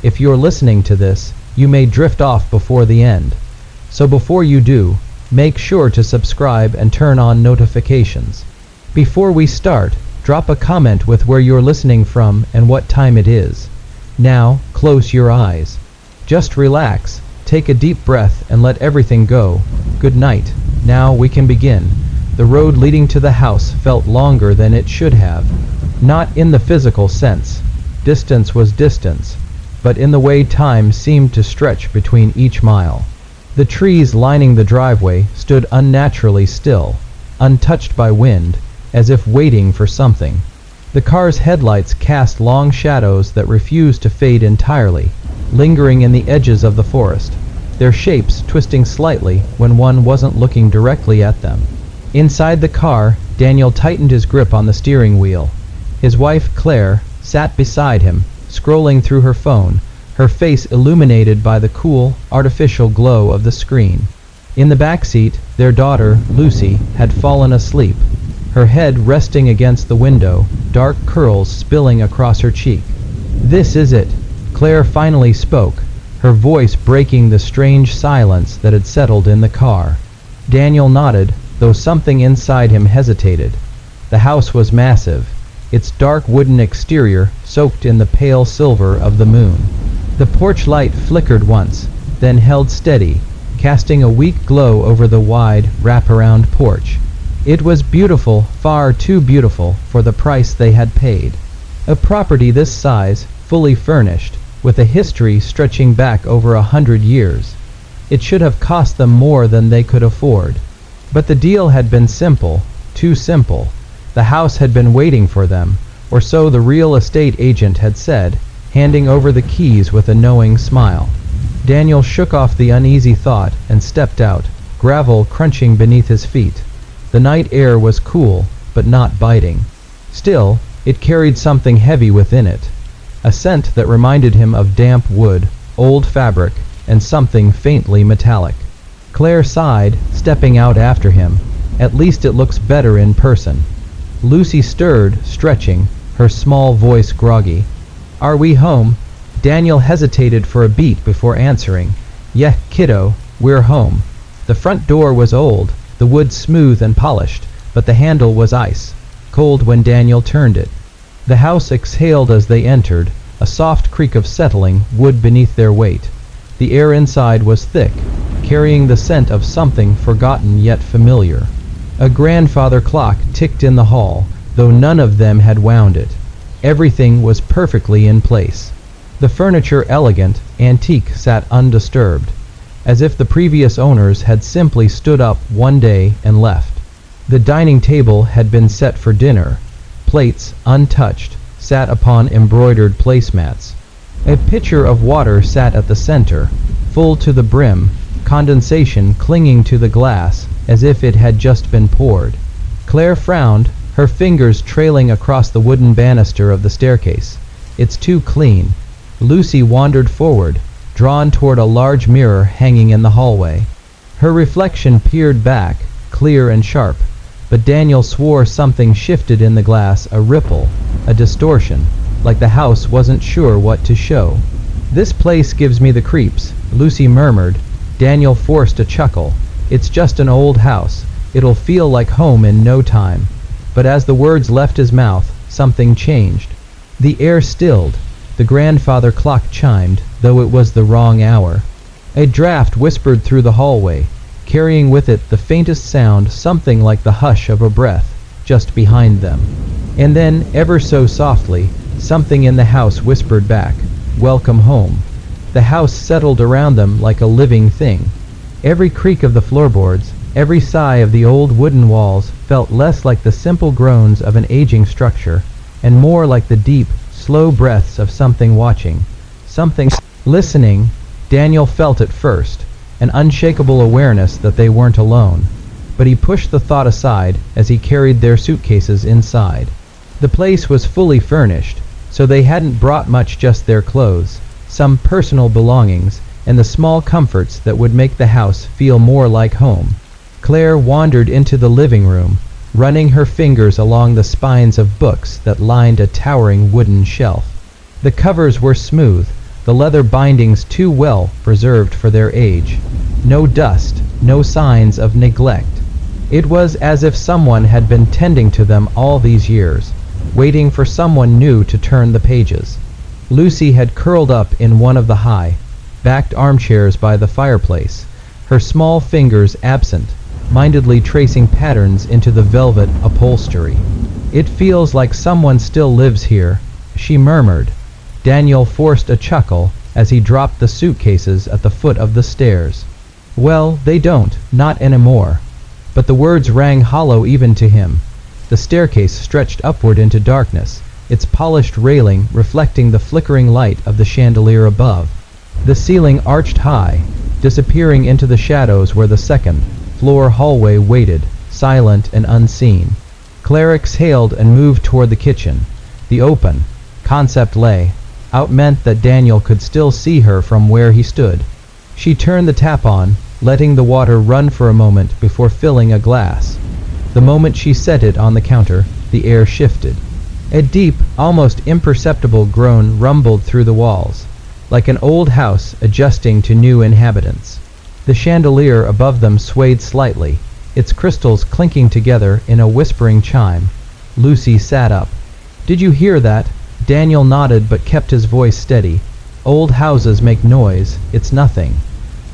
If you're listening to this, you may drift off before the end. So before you do, make sure to subscribe and turn on notifications. Before we start, drop a comment with where you're listening from and what time it is. Now, close your eyes. Just relax, take a deep breath and let everything go. Good night. Now we can begin. The road leading to the house felt longer than it should have. Not in the physical sense. Distance was distance, but in the way time seemed to stretch between each mile. The trees lining the driveway stood unnaturally still, untouched by wind, as if waiting for something. The car's headlights cast long shadows that refused to fade entirely, lingering in the edges of the forest, their shapes twisting slightly when one wasn't looking directly at them. Inside the car, Daniel tightened his grip on the steering wheel. His wife, Claire, sat beside him, scrolling through her phone, her face illuminated by the cool, artificial glow of the screen. In the back seat, their daughter, Lucy, had fallen asleep, her head resting against the window, dark curls spilling across her cheek. "This is it," Claire finally spoke, her voice breaking the strange silence that had settled in the car. Daniel nodded, though something inside him hesitated. The house was massive, its dark wooden exterior soaked in the pale silver of the moon. The porch light flickered once, then held steady, casting a weak glow over the wide, wraparound porch. It was beautiful, far too beautiful for the price they had paid. A property this size, fully furnished, with a history stretching back over 100 years. It should have cost them more than they could afford. But the deal had been simple, too simple. The house had been waiting for them, or so the real estate agent had said, handing over the keys with a knowing smile. Daniel shook off the uneasy thought and stepped out, gravel crunching beneath his feet. The night air was cool, but not biting. Still, it carried something heavy within it, a scent that reminded him of damp wood, old fabric, and something faintly metallic. Claire sighed, stepping out after him. At least it looks better in person. Lucy stirred, stretching, her small voice groggy. "Are we home?" Daniel hesitated for a beat before answering. "Yeah, kiddo, we're home." The front door was old, the wood smooth and polished, but the handle was ice, cold when Daniel turned it. The house exhaled as they entered, a soft creak of settling wood beneath their weight. The air inside was thick, carrying the scent of something forgotten yet familiar. A grandfather clock ticked in the hall, though none of them had wound it. Everything was perfectly in place. The furniture, elegant, antique, sat undisturbed, as if the previous owners had simply stood up one day and left. The dining table had been set for dinner. Plates, untouched, sat upon embroidered placemats. A pitcher of water sat at the center, full to the brim, condensation clinging to the glass as if it had just been poured. Claire frowned, her fingers trailing across the wooden banister of the staircase. "It's too clean." Lucy wandered forward, drawn toward a large mirror hanging in the hallway. Her reflection peered back, clear and sharp, but Daniel swore something shifted in the glass, a ripple, a distortion, like the house wasn't sure what to show. "This place gives me the creeps," Lucy murmured. Daniel forced a chuckle. "It's just an old house. It'll feel like home in no time." But as the words left his mouth, something changed. The air stilled. The grandfather clock chimed, though it was the wrong hour. A draft whispered through the hallway, carrying with it the faintest sound, something like the hush of a breath, just behind them. And then, ever so softly, something in the house whispered back, "Welcome home." The house settled around them like a living thing. Every creak of the floorboards, every sigh of the old wooden walls felt less like the simple groans of an aging structure, and more like the deep, slow breaths of something watching, something listening. Daniel felt it first, an unshakable awareness that they weren't alone, but he pushed the thought aside as he carried their suitcases inside. The place was fully furnished, so they hadn't brought much, just their clothes, some personal belongings, and the small comforts that would make the house feel more like home. Claire wandered into the living room, running her fingers along the spines of books that lined a towering wooden shelf. The covers were smooth, the leather bindings too well preserved for their age. No dust, no signs of neglect. It was as if someone had been tending to them all these years, waiting for someone new to turn the pages. Lucy had curled up in one of the high-backed armchairs by the fireplace, her small fingers absent-mindedly tracing patterns into the velvet upholstery. "It feels like someone still lives here," she murmured. Daniel forced a chuckle as he dropped the suitcases at the foot of the stairs. "Well, they don't, not anymore." But the words rang hollow even to him. The staircase stretched upward into darkness, its polished railing reflecting the flickering light of the chandelier above. The ceiling arched high, disappearing into the shadows where the second-floor hallway waited, silent and unseen. Claire exhaled and moved toward the kitchen. The open, concept lay-out meant that Daniel could still see her from where he stood. She turned the tap on, letting the water run for a moment before filling a glass. The moment she set it on the counter, the air shifted. A deep, almost imperceptible groan rumbled through the walls, like an old house adjusting to new inhabitants. The chandelier above them swayed slightly, its crystals clinking together in a whispering chime. Lucy sat up. "Did you hear that?" Daniel nodded but kept his voice steady. "Old houses make noise, it's nothing."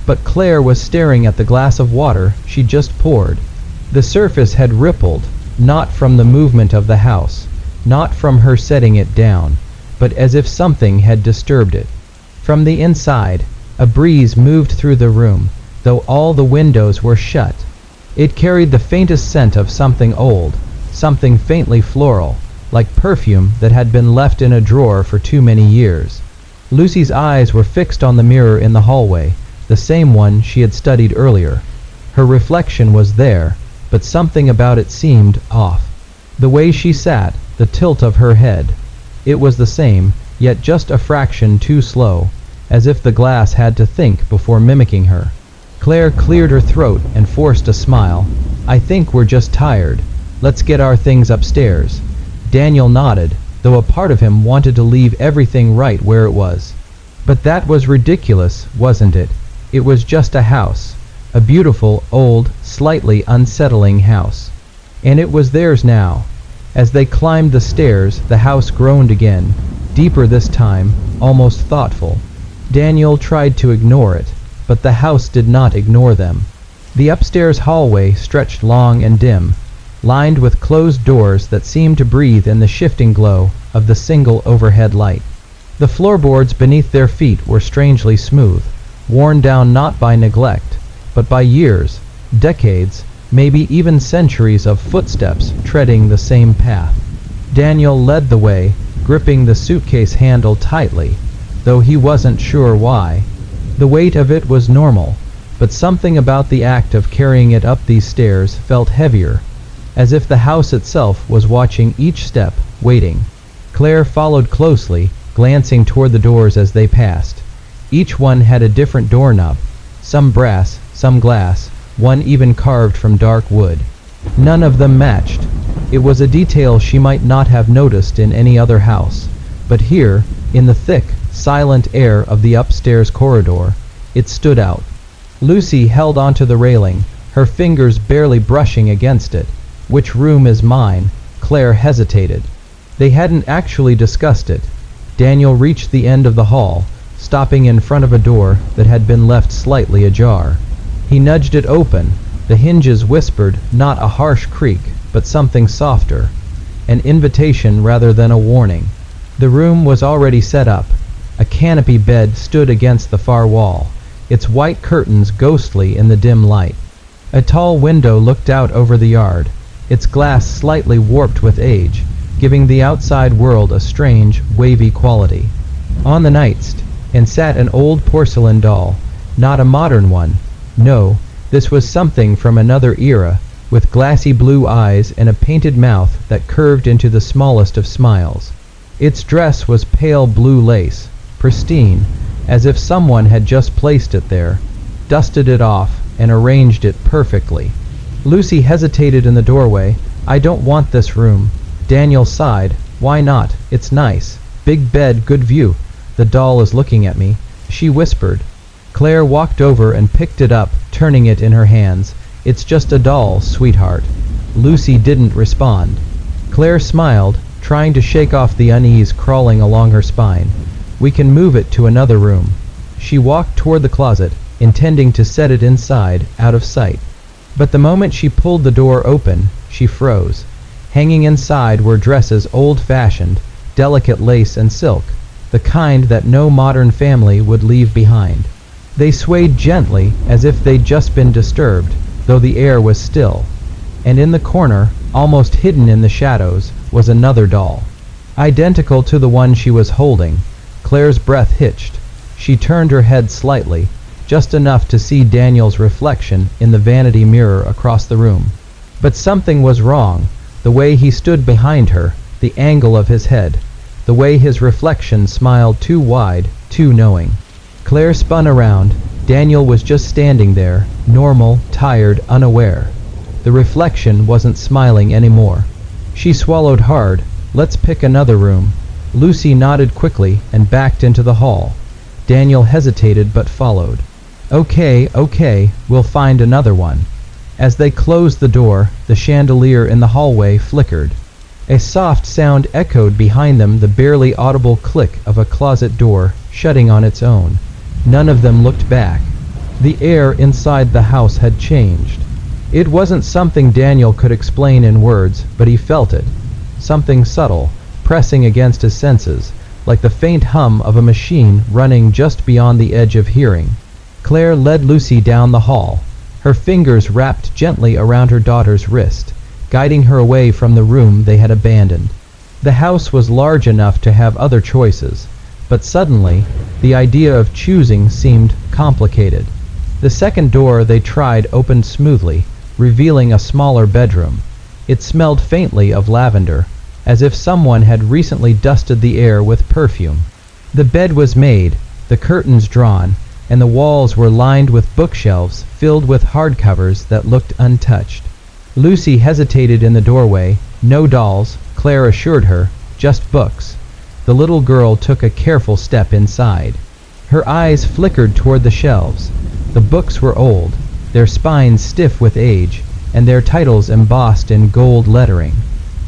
But Claire was staring at the glass of water she just poured. The surface had rippled, not from the movement of the house, not from her setting it down, but as if something had disturbed it. From the inside, a breeze moved through the room, though all the windows were shut. It carried the faintest scent of something old, something faintly floral, like perfume that had been left in a drawer for too many years. Lucy's eyes were fixed on the mirror in the hallway, the same one she had studied earlier. Her reflection was there, but something about it seemed off. The way she sat, the tilt of her head. It was the same, yet just a fraction too slow, as if the glass had to think before mimicking her. Claire cleared her throat and forced a smile. "I think we're just tired. Let's get our things upstairs." Daniel nodded, though a part of him wanted to leave everything right where it was. But that was ridiculous, wasn't it? It was just a house. A beautiful, old, slightly unsettling house. And it was theirs now. As they climbed the stairs, the house groaned again, deeper this time, almost thoughtful. Daniel tried to ignore it, but the house did not ignore them. The upstairs hallway stretched long and dim, lined with closed doors that seemed to breathe in the shifting glow of the single overhead light. The floorboards beneath their feet were strangely smooth, worn down not by neglect, but by years, decades, maybe even centuries of footsteps treading the same path. Daniel led the way, gripping the suitcase handle tightly, though he wasn't sure why. The weight of it was normal, but something about the act of carrying it up these stairs felt heavier, as if the house itself was watching each step, waiting. Claire followed closely, glancing toward the doors as they passed. Each one had a different doorknob, some brass, some glass, one even carved from dark wood. None of them matched. It was a detail she might not have noticed in any other house, but here, in the thick, silent air of the upstairs corridor, it stood out. Lucy held onto the railing, her fingers barely brushing against it. "Which room is mine?" Claire hesitated. They hadn't actually discussed it. Daniel reached the end of the hall, stopping in front of a door that had been left slightly ajar. He nudged it open. The hinges whispered not a harsh creak, but something softer, an invitation rather than a warning. The room was already set up. A canopy bed stood against the far wall, its white curtains ghostly in the dim light. A tall window looked out over the yard, its glass slightly warped with age, giving the outside world a strange, wavy quality. On the nightstand sat an old porcelain doll, not a modern one. No, this was something from another era, with glassy blue eyes and a painted mouth that curved into the smallest of smiles. Its dress was pale blue lace, pristine, as if someone had just placed it there, dusted it off, and arranged it perfectly. Lucy hesitated in the doorway. "I don't want this room." Daniel sighed. "Why not? It's nice. Big bed, good view." "The doll is looking at me," she whispered. Claire walked over and picked it up, turning it in her hands. "It's just a doll, sweetheart." Lucy didn't respond. Claire smiled, trying to shake off the unease crawling along her spine. "We can move it to another room." She walked toward the closet, intending to set it inside, out of sight. But the moment she pulled the door open, she froze. Hanging inside were dresses old-fashioned, delicate lace and silk, the kind that no modern family would leave behind. They swayed gently as if they'd just been disturbed, though the air was still. And in the corner, almost hidden in the shadows, was another doll. Identical to the one she was holding. Claire's breath hitched. She turned her head slightly, just enough to see Daniel's reflection in the vanity mirror across the room. But something was wrong. The way he stood behind her, the angle of his head, the way his reflection smiled too wide, too knowing. Claire spun around. Daniel was just standing there, normal, tired, unaware. The reflection wasn't smiling anymore. She swallowed hard. "Let's pick another room." Lucy nodded quickly and backed into the hall. Daniel hesitated but followed. Okay, we'll find another one." As they closed the door, the chandelier in the hallway flickered. A soft sound echoed behind them, the barely audible click of a closet door shutting on its own. None of them looked back. The air inside the house had changed. It wasn't something Daniel could explain in words, but he felt it. Something subtle, pressing against his senses, like the faint hum of a machine running just beyond the edge of hearing. Claire led Lucy down the hall, her fingers wrapped gently around her daughter's wrist, guiding her away from the room they had abandoned. The house was large enough to have other choices, but suddenly, the idea of choosing seemed complicated. The second door they tried opened smoothly, revealing a smaller bedroom. It smelled faintly of lavender, as if someone had recently dusted the air with perfume. The bed was made, the curtains drawn, and the walls were lined with bookshelves filled with hardcovers that looked untouched. Lucy hesitated in the doorway. "No dolls," Claire assured her, "just books." The little girl took a careful step inside. Her eyes flickered toward the shelves. The books were old, their spines stiff with age, and their titles embossed in gold lettering.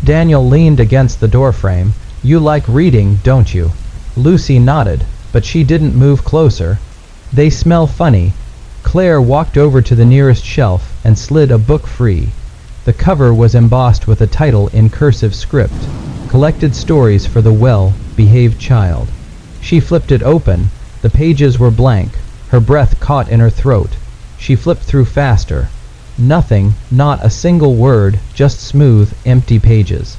Daniel leaned against the doorframe. "You like reading, don't you?" Lucy nodded, but she didn't move closer. "They smell funny." Claire walked over to the nearest shelf and slid a book free. The cover was embossed with a title in cursive script, "Collected Stories for the Well-Behaved Child." She flipped it open. The pages were blank. Her breath caught in her throat. She flipped through faster. Nothing, not a single word, just smooth, empty pages.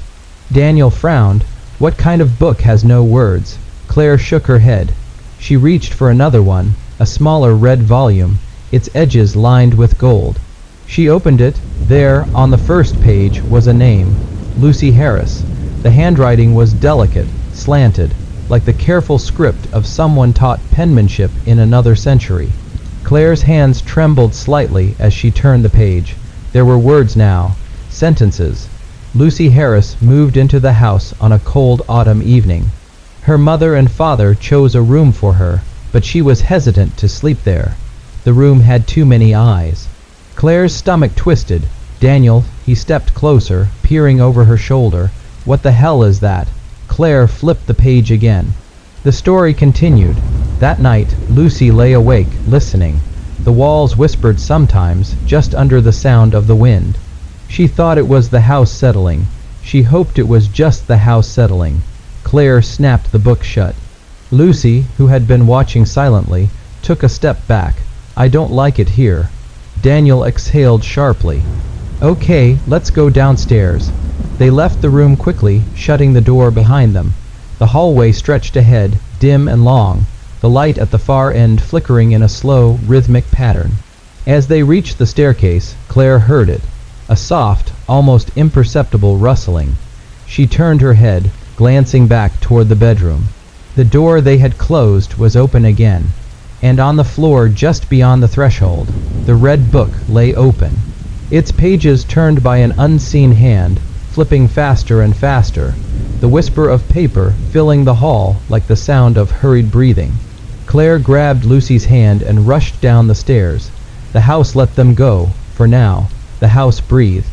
Daniel frowned. "What kind of book has no words?" Claire shook her head. She reached for another one, a smaller red volume, its edges lined with gold. She opened it. There, on the first page, was a name, Lucy Harris. The handwriting was delicate, slanted, like the careful script of someone taught penmanship in another century. Claire's hands trembled slightly as she turned the page. There were words now, sentences. Lucy Harris moved into the house on a cold autumn evening. Her mother and father chose a room for her, but she was hesitant to sleep there. The room had too many eyes. Claire's stomach twisted. "Daniel," he stepped closer, peering over her shoulder. "What the hell is that?" Claire flipped the page again. The story continued. That night, Lucy lay awake, listening. The walls whispered sometimes, just under the sound of the wind. She thought it was the house settling. She hoped it was just the house settling. Claire snapped the book shut. Lucy, who had been watching silently, took a step back. "I don't like it here." Daniel exhaled sharply. "Okay, let's go downstairs." They left the room quickly, shutting the door behind them. The hallway stretched ahead, dim and long, the light at the far end flickering in a slow, rhythmic pattern. As they reached the staircase, Claire heard it, a soft, almost imperceptible rustling. She turned her head, glancing back toward the bedroom. The door they had closed was open again, and on the floor just beyond the threshold, the red book lay open. Its pages turned by an unseen hand, flipping faster and faster, the whisper of paper filling the hall like the sound of hurried breathing. Claire grabbed Lucy's hand and rushed down the stairs. The house let them go, for now. The house breathed.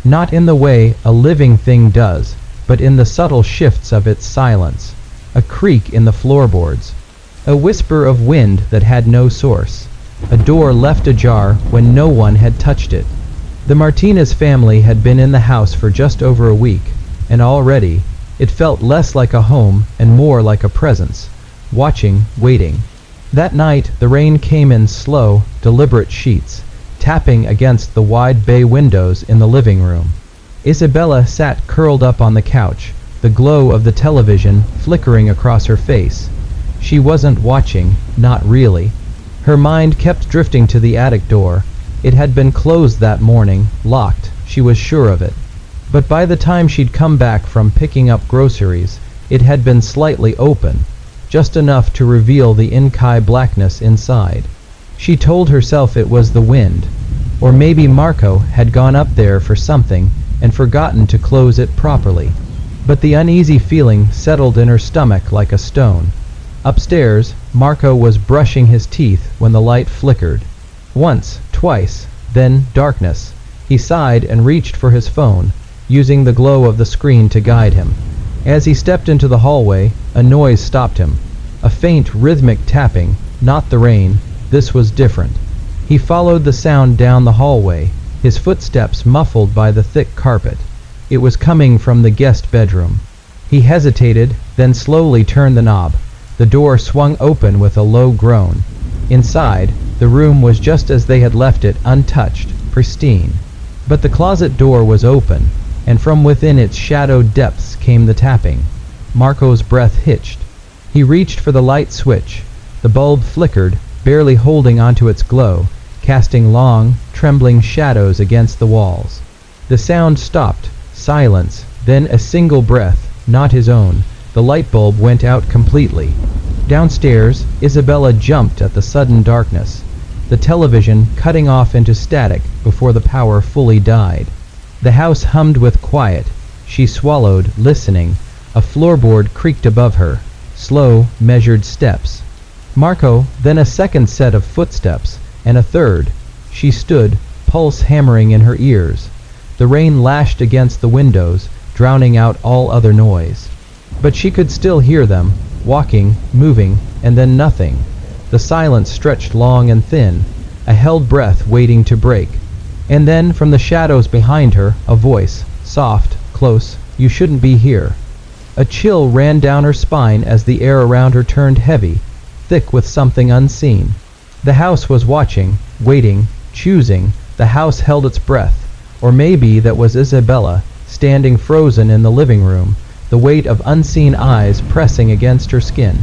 Not in the way a living thing does, but in the subtle shifts of its silence. A creak in the floorboards. A whisper of wind that had no source. A door left ajar when no one had touched it. The Martinez family had been in the house for just over a week, and already it felt less like a home and more like a presence, watching, waiting. That night the rain came in slow, deliberate sheets, tapping against the wide bay windows in the living room. Isabella sat curled up on the couch, the glow of the television flickering across her face. She wasn't watching, not really. Her mind kept drifting to the attic door. It had been closed that morning, locked, she was sure of it. But by the time she'd come back from picking up groceries, it had been slightly open, just enough to reveal the inky blackness inside. She told herself it was the wind, or maybe Marco had gone up there for something and forgotten to close it properly. But the uneasy feeling settled in her stomach like a stone. Upstairs, Marco was brushing his teeth when the light flickered. Once, twice, then darkness. He sighed and reached for his phone, using the glow of the screen to guide him. As he stepped into the hallway, a noise stopped him. A faint, rhythmic tapping, not the rain. This was different. He followed the sound down the hallway, his footsteps muffled by the thick carpet. It was coming from the guest bedroom. He hesitated, then slowly turned the knob. The door swung open with a low groan. Inside, the room was just as they had left it, untouched, pristine. But the closet door was open, and from within its shadowed depths came the tapping. Marco's breath hitched. He reached for the light switch. The bulb flickered, barely holding onto its glow, casting long, trembling shadows against the walls. The sound stopped. Silence, then a single breath, not his own. The light bulb went out completely. Downstairs, Isabella jumped at the sudden darkness, the television cutting off into static before the power fully died. The house hummed with quiet. She swallowed, listening. A floorboard creaked above her. Slow, measured steps. Marco, then a second set of footsteps, and a third. She stood, pulse hammering in her ears. The rain lashed against the windows, drowning out all other noise. But she could still hear them, walking, moving, and then nothing. The silence stretched long and thin, a held breath waiting to break. And then, from the shadows behind her, a voice, soft, close, "You shouldn't be here." A chill ran down her spine as the air around her turned heavy, thick with something unseen. The house was watching, waiting, choosing. The house held its breath. Or maybe that was Isabella, standing frozen in the living room, the weight of unseen eyes pressing against her skin.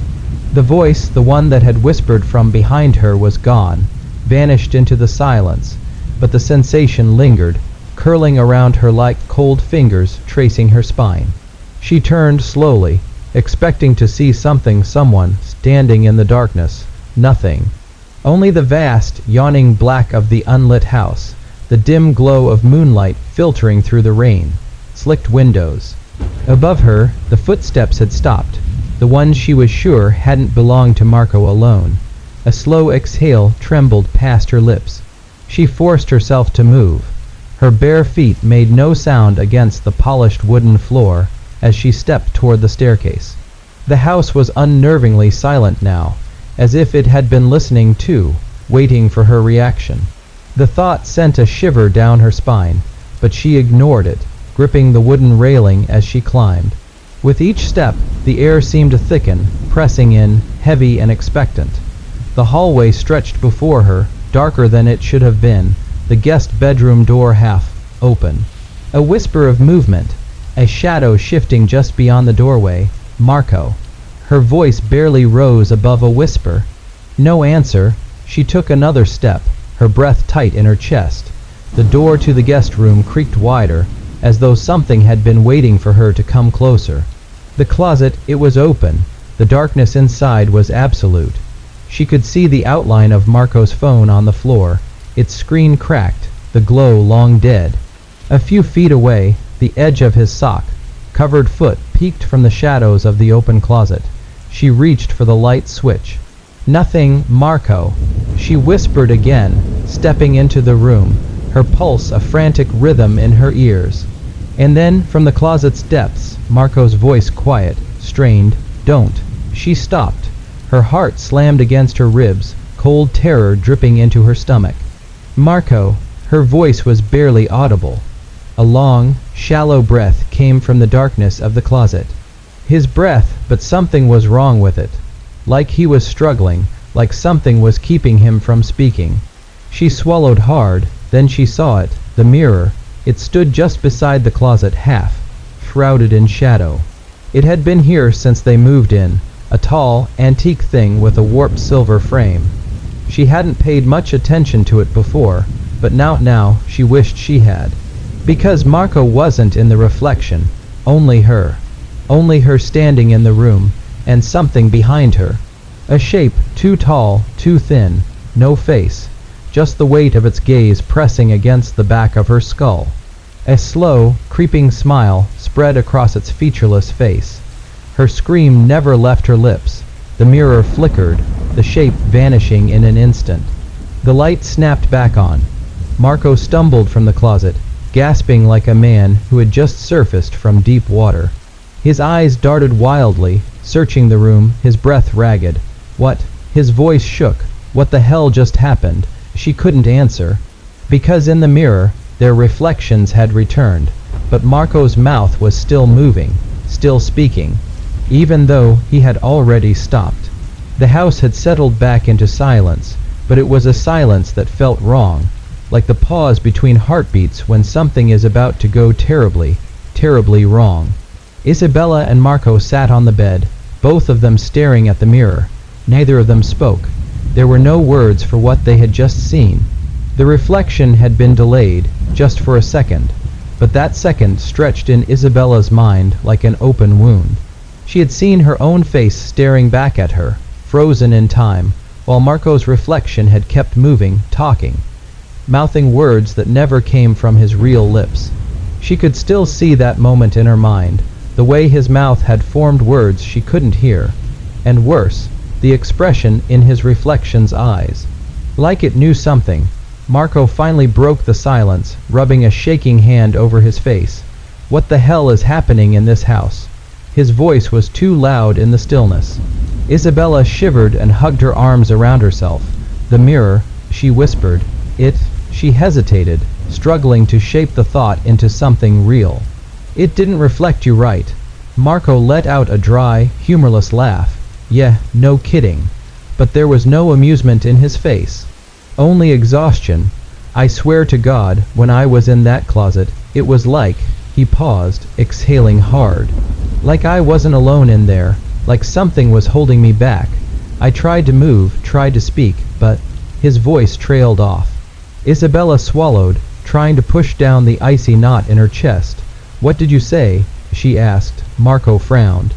The voice, the one that had whispered from behind her, was gone, vanished into the silence, but the sensation lingered, curling around her like cold fingers tracing her spine. She turned slowly, expecting to see something, someone, standing in the darkness. Nothing. Only the vast, yawning black of the unlit house, the dim glow of moonlight filtering through the rain, slicked windows. Above her, the footsteps had stopped, the ones she was sure hadn't belonged to Marco alone. A slow exhale trembled past her lips. She forced herself to move. Her bare feet made no sound against the polished wooden floor as she stepped toward the staircase. The house was unnervingly silent now, as if it had been listening too, waiting for her reaction. The thought sent a shiver down her spine, but she ignored it, gripping the wooden railing as she climbed. With each step, the air seemed to thicken, pressing in, heavy and expectant. The hallway stretched before her, darker than it should have been, the guest bedroom door half open. A whisper of movement, a shadow shifting just beyond the doorway. Marco. Her voice barely rose above a whisper. No answer. She took another step, her breath tight in her chest. The door to the guest room creaked wider, as though something had been waiting for her to come closer. The closet, it was open. The darkness inside was absolute. She could see the outline of Marco's phone on the floor, its screen cracked, the glow long dead. A few feet away, The edge of his sock, covered foot peeked from the shadows of the open closet. She reached for the light switch. "Nothing, Marco," she whispered again, stepping into the room, her pulse a frantic rhythm in her ears. And then, from the closet's depths, Marco's voice quiet, strained, "Don't." She stopped. Her heart slammed against her ribs, cold terror dripping into her stomach. "Marco," her voice was barely audible. A long, shallow breath came from the darkness of the closet. His breath, but something was wrong with it. Like he was struggling, like something was keeping him from speaking. She swallowed hard, then she saw it, the mirror. It stood just beside the closet, half shrouded in shadow. It had been here since they moved in, a tall, antique thing with a warped silver frame. She hadn't paid much attention to it before, but now she wished she had. Because Marco wasn't in the reflection, only her. Only her standing in the room, and something behind her. A shape too tall, too thin, no face, just the weight of its gaze pressing against the back of her skull. A slow, creeping smile spread across its featureless face. Her scream never left her lips. The mirror flickered, the shape vanishing in an instant. The light snapped back on. Marco stumbled from the closet, gasping like a man who had just surfaced from deep water. His eyes darted wildly, searching the room, his breath ragged. What? His voice shook. What the hell just happened? She couldn't answer. Because in the mirror, their reflections had returned, but Marco's mouth was still moving, still speaking, even though he had already stopped. The house had settled back into silence, but it was a silence that felt wrong, like the pause between heartbeats when something is about to go terribly, terribly wrong. Isabella and Marco sat on the bed, both of them staring at the mirror. Neither of them spoke. There were no words for what they had just seen. The reflection had been delayed, just for a second, but that second stretched in Isabella's mind like an open wound. She had seen her own face staring back at her, frozen in time, while Marco's reflection had kept moving, talking, mouthing words that never came from his real lips. She could still see that moment in her mind, the way his mouth had formed words she couldn't hear, and worse, the expression in his reflection's eyes. Like it knew something, Marco finally broke the silence, rubbing a shaking hand over his face. "What the hell is happening in this house?" His voice was too loud in the stillness. Isabella shivered and hugged her arms around herself. "The mirror," she whispered. "It..." She hesitated, struggling to shape the thought into something real. "It didn't reflect you right." Marco let out a dry, humorless laugh. "Yeah, no kidding." But there was no amusement in his face. Only exhaustion. "I swear to God, when I was in that closet, it was like..." He paused, exhaling hard. "Like I wasn't alone in there, like something was holding me back. I tried to move, tried to speak, but..." His voice trailed off. Isabella swallowed, trying to push down the icy knot in her chest. "What did you say?" she asked. Marco frowned.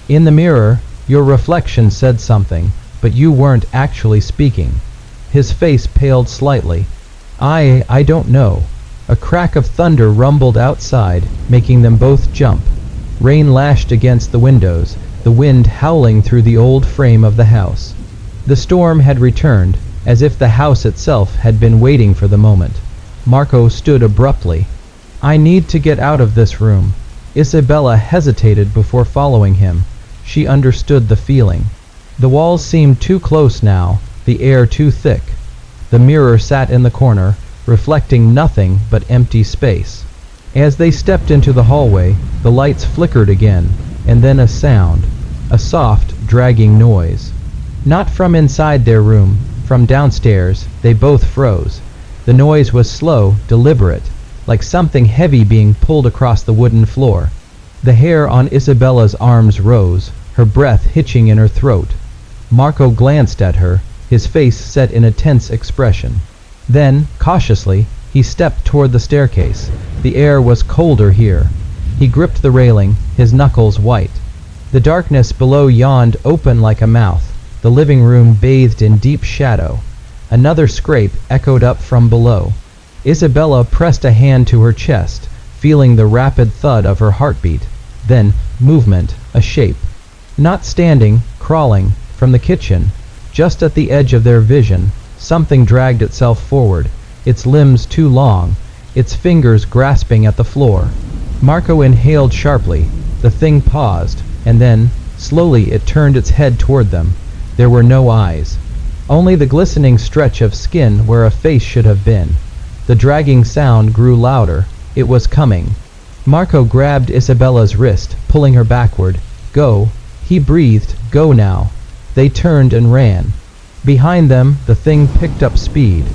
"In the mirror, your reflection said something, but you weren't actually speaking." His face paled slightly. I don't know." A crack of thunder rumbled outside, making them both jump. Rain lashed against the windows, the wind howling through the old frame of the house. The storm had returned, as if the house itself had been waiting for the moment. Marco stood abruptly. "I need to get out of this room." Isabella hesitated before following him. She understood the feeling. The walls seemed too close now, the air too thick. The mirror sat in the corner, reflecting nothing but empty space. As they stepped into the hallway, the lights flickered again, and then a sound, a soft, dragging noise. Not from inside their room, from downstairs. They both froze. The noise was slow, deliberate, like something heavy being pulled across the wooden floor. The hair on Isabella's arms rose, her breath hitching in her throat. Marco glanced at her, his face set in a tense expression. Then, cautiously, he stepped toward the staircase. The air was colder here. He gripped the railing, his knuckles white. The darkness below yawned open like a mouth, the living room bathed in deep shadow. Another scrape echoed up from below. Isabella pressed a hand to her chest, feeling the rapid thud of her heartbeat. Then, movement, a shape. Not standing, crawling, from the kitchen. Just at the edge of their vision, something dragged itself forward, its limbs too long, its fingers grasping at the floor. Marco inhaled sharply. The thing paused, and then, slowly it turned its head toward them. There were no eyes. Only the glistening stretch of skin where a face should have been. The dragging sound grew louder. It was coming. Marco grabbed Isabella's wrist, pulling her backward. Go. He breathed. Go now. They turned and ran. Behind them, the thing picked up speed.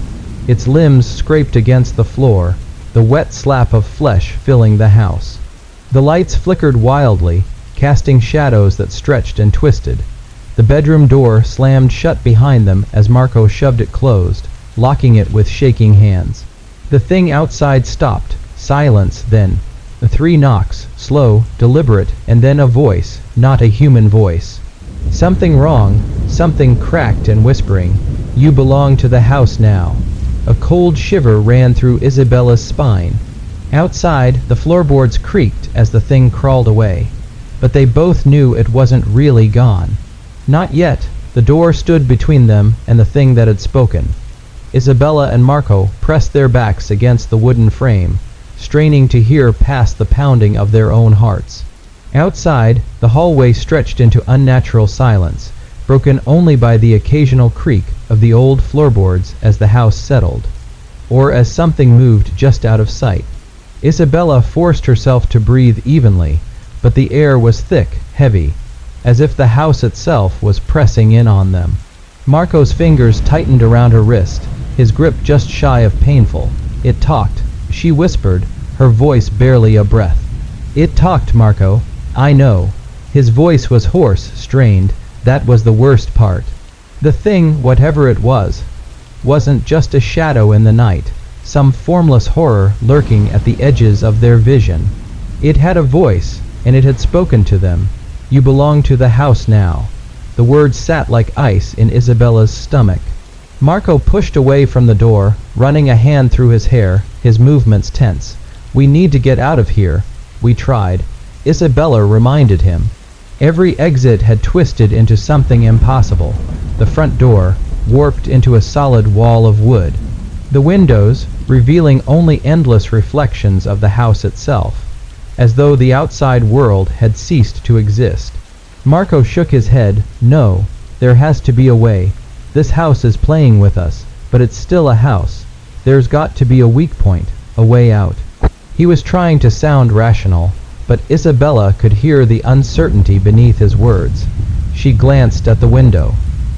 Its limbs scraped against the floor, the wet slap of flesh filling the house. The lights flickered wildly, casting shadows that stretched and twisted. The bedroom door slammed shut behind them as Marco shoved it closed, locking it with shaking hands. The thing outside stopped. Silence, then. 3 knocks, slow, deliberate, and then a voice, not a human voice. Something wrong, something cracked and whispering. You belong to the house now. A cold shiver ran through Isabella's spine. Outside, the floorboards creaked as the thing crawled away. But they both knew it wasn't really gone. Not yet. The door stood between them and the thing that had spoken. Isabella and Marco pressed their backs against the wooden frame, straining to hear past the pounding of their own hearts. Outside, the hallway stretched into unnatural silence, broken only by the occasional creak of the old floorboards as the house settled, or as something moved just out of sight. Isabella forced herself to breathe evenly, but the air was thick, heavy, as if the house itself was pressing in on them. Marco's fingers tightened around her wrist, his grip just shy of painful. It talked. She whispered, her voice barely a breath. It talked, Marco. I know. His voice was hoarse, strained. That was the worst part. The thing, whatever it was, wasn't just a shadow in the night, some formless horror lurking at the edges of their vision. It had a voice, and it had spoken to them. You belong to the house now. The words sat like ice in Isabella's stomach. Marco pushed away from the door, running a hand through his hair, his movements tense. We need to get out of here. We tried. Isabella reminded him. Every exit had twisted into something impossible. The front door, warped into a solid wall of wood. The windows, revealing only endless reflections of the house itself, as though the outside world had ceased to exist. Marco shook his head. No, there has to be a way. This house is playing with us, but it's still a house. There's got to be a weak point, a way out. He was trying to sound rational, but Isabella could hear the uncertainty beneath his words. She glanced at the window.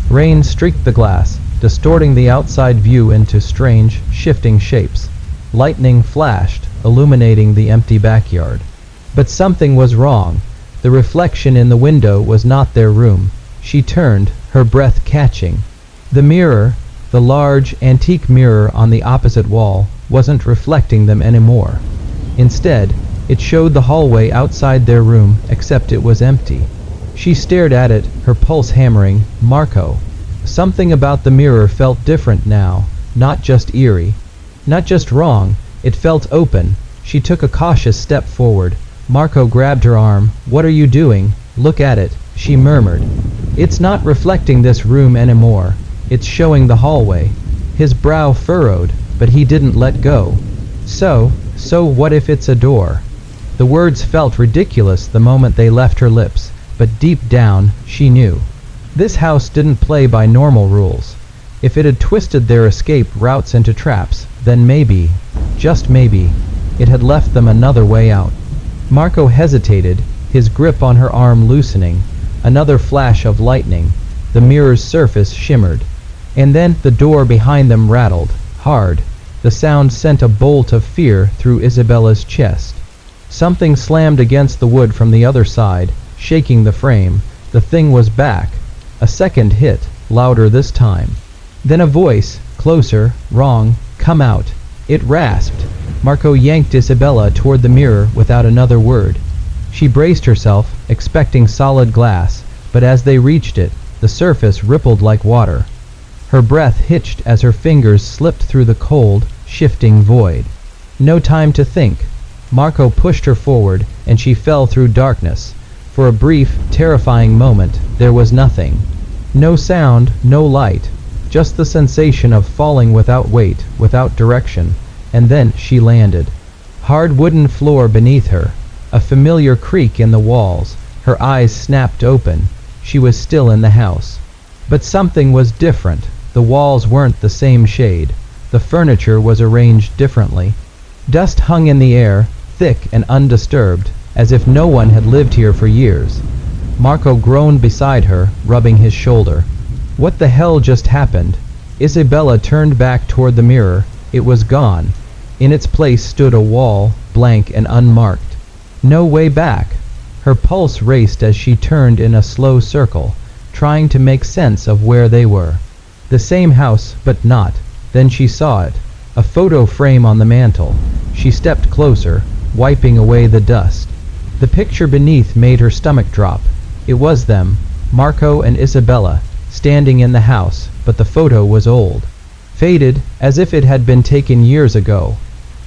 Rain streaked the glass, distorting the outside view into strange, shifting shapes. Lightning flashed, illuminating the empty backyard. But something was wrong. The reflection in the window was not their room. She turned, her breath catching. The mirror, the large, antique mirror on the opposite wall, wasn't reflecting them anymore. Instead, it showed the hallway outside their room, except it was empty. She stared at it, her pulse hammering. Marco. Something about the mirror felt different now, not just eerie. Not just wrong, it felt open. She took a cautious step forward. Marco grabbed her arm. What are you doing? Look at it, she murmured. It's not reflecting this room anymore. It's showing the hallway. His brow furrowed, but he didn't let go. So what if it's a door? The words felt ridiculous the moment they left her lips, but deep down, she knew. This house didn't play by normal rules. If it had twisted their escape routes into traps, then maybe, just maybe, it had left them another way out. Marco hesitated, his grip on her arm loosening. Another flash of lightning. The mirror's surface shimmered. And then the door behind them rattled, hard. The sound sent a bolt of fear through Isabella's chest. Something slammed against the wood from the other side, shaking the frame. The thing was back. A second hit, louder this time. Then a voice, closer, wrong, come out. It rasped. Marco yanked Isabella toward the mirror without another word. She braced herself, expecting solid glass, but as they reached it, the surface rippled like water. Her breath hitched as her fingers slipped through the cold, shifting void. No time to think. Marco pushed her forward, and she fell through darkness. For a brief, terrifying moment, there was nothing. No sound, no light, just the sensation of falling without weight, without direction, and then she landed. Hard wooden floor beneath her, a familiar creak in the walls. Her eyes snapped open. She was still in the house. But something was different. The walls weren't the same shade. The furniture was arranged differently. Dust hung in the air, thick and undisturbed, as if no one had lived here for years. Marco groaned beside her, rubbing his shoulder. What the hell just happened? Isabella turned back toward the mirror. It was gone. In its place stood a wall, blank and unmarked. No way back. Her pulse raced as she turned in a slow circle, trying to make sense of where they were. The same house, but not. Then she saw it. A photo frame on the mantel. She stepped closer, wiping away the dust. The picture beneath made her stomach drop. It was them, Marco and Isabella, standing in the house, but the photo was old. Faded, as if it had been taken years ago.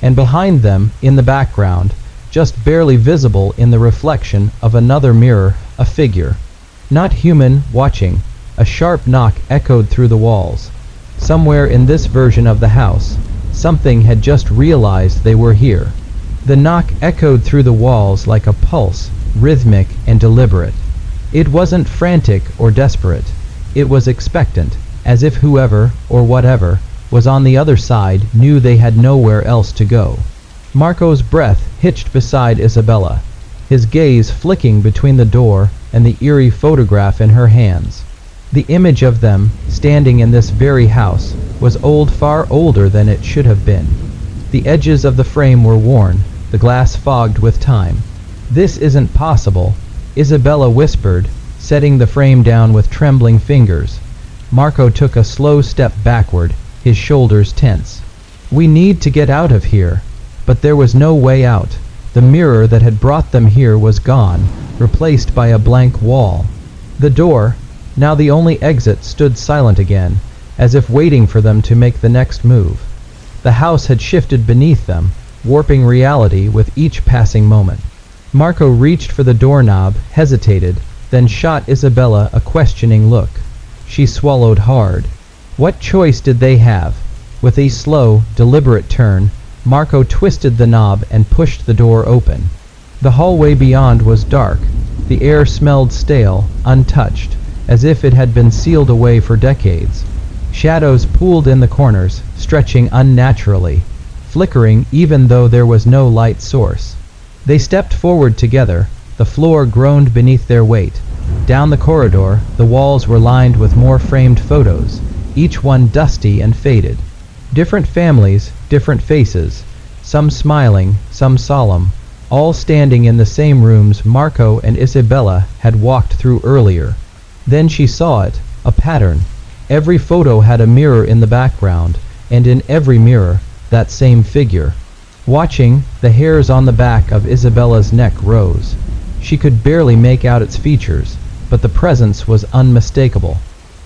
And behind them, in the background, just barely visible in the reflection of another mirror, a figure. Not human, watching. A sharp knock echoed through the walls. Somewhere in this version of the house, something had just realized they were here. The knock echoed through the walls like a pulse, rhythmic and deliberate. It wasn't frantic or desperate. It was expectant, as if whoever, or whatever, was on the other side knew they had nowhere else to go. Marco's breath hitched beside Isabella, his gaze flicking between the door and the eerie photograph in her hands. The image of them, standing in this very house, was old, far older than it should have been. The edges of the frame were worn, the glass fogged with time. "This isn't possible," Isabella whispered, setting the frame down with trembling fingers. Marco took a slow step backward, his shoulders tense. "We need to get out of here." But there was no way out. The mirror that had brought them here was gone, replaced by a blank wall. The door, now the only exit, stood silent again, as if waiting for them to make the next move. The house had shifted beneath them, warping reality with each passing moment. Marco reached for the doorknob, hesitated, then shot Isabella a questioning look. She swallowed hard. What choice did they have? With a slow, deliberate turn, Marco twisted the knob and pushed the door open. The hallway beyond was dark. The air smelled stale, untouched, as if it had been sealed away for decades. Shadows pooled in the corners, stretching unnaturally, flickering even though there was no light source. They stepped forward together. The floor groaned beneath their weight. Down the corridor, the walls were lined with more framed photos, each one dusty and faded. Different families, different faces, some smiling, some solemn, all standing in the same rooms Marco and Isabella had walked through earlier. Then she saw it, a pattern. Every photo had a mirror in the background, and in every mirror, that same figure. Watching, the hairs on the back of Isabella's neck rose. She could barely make out its features, but the presence was unmistakable.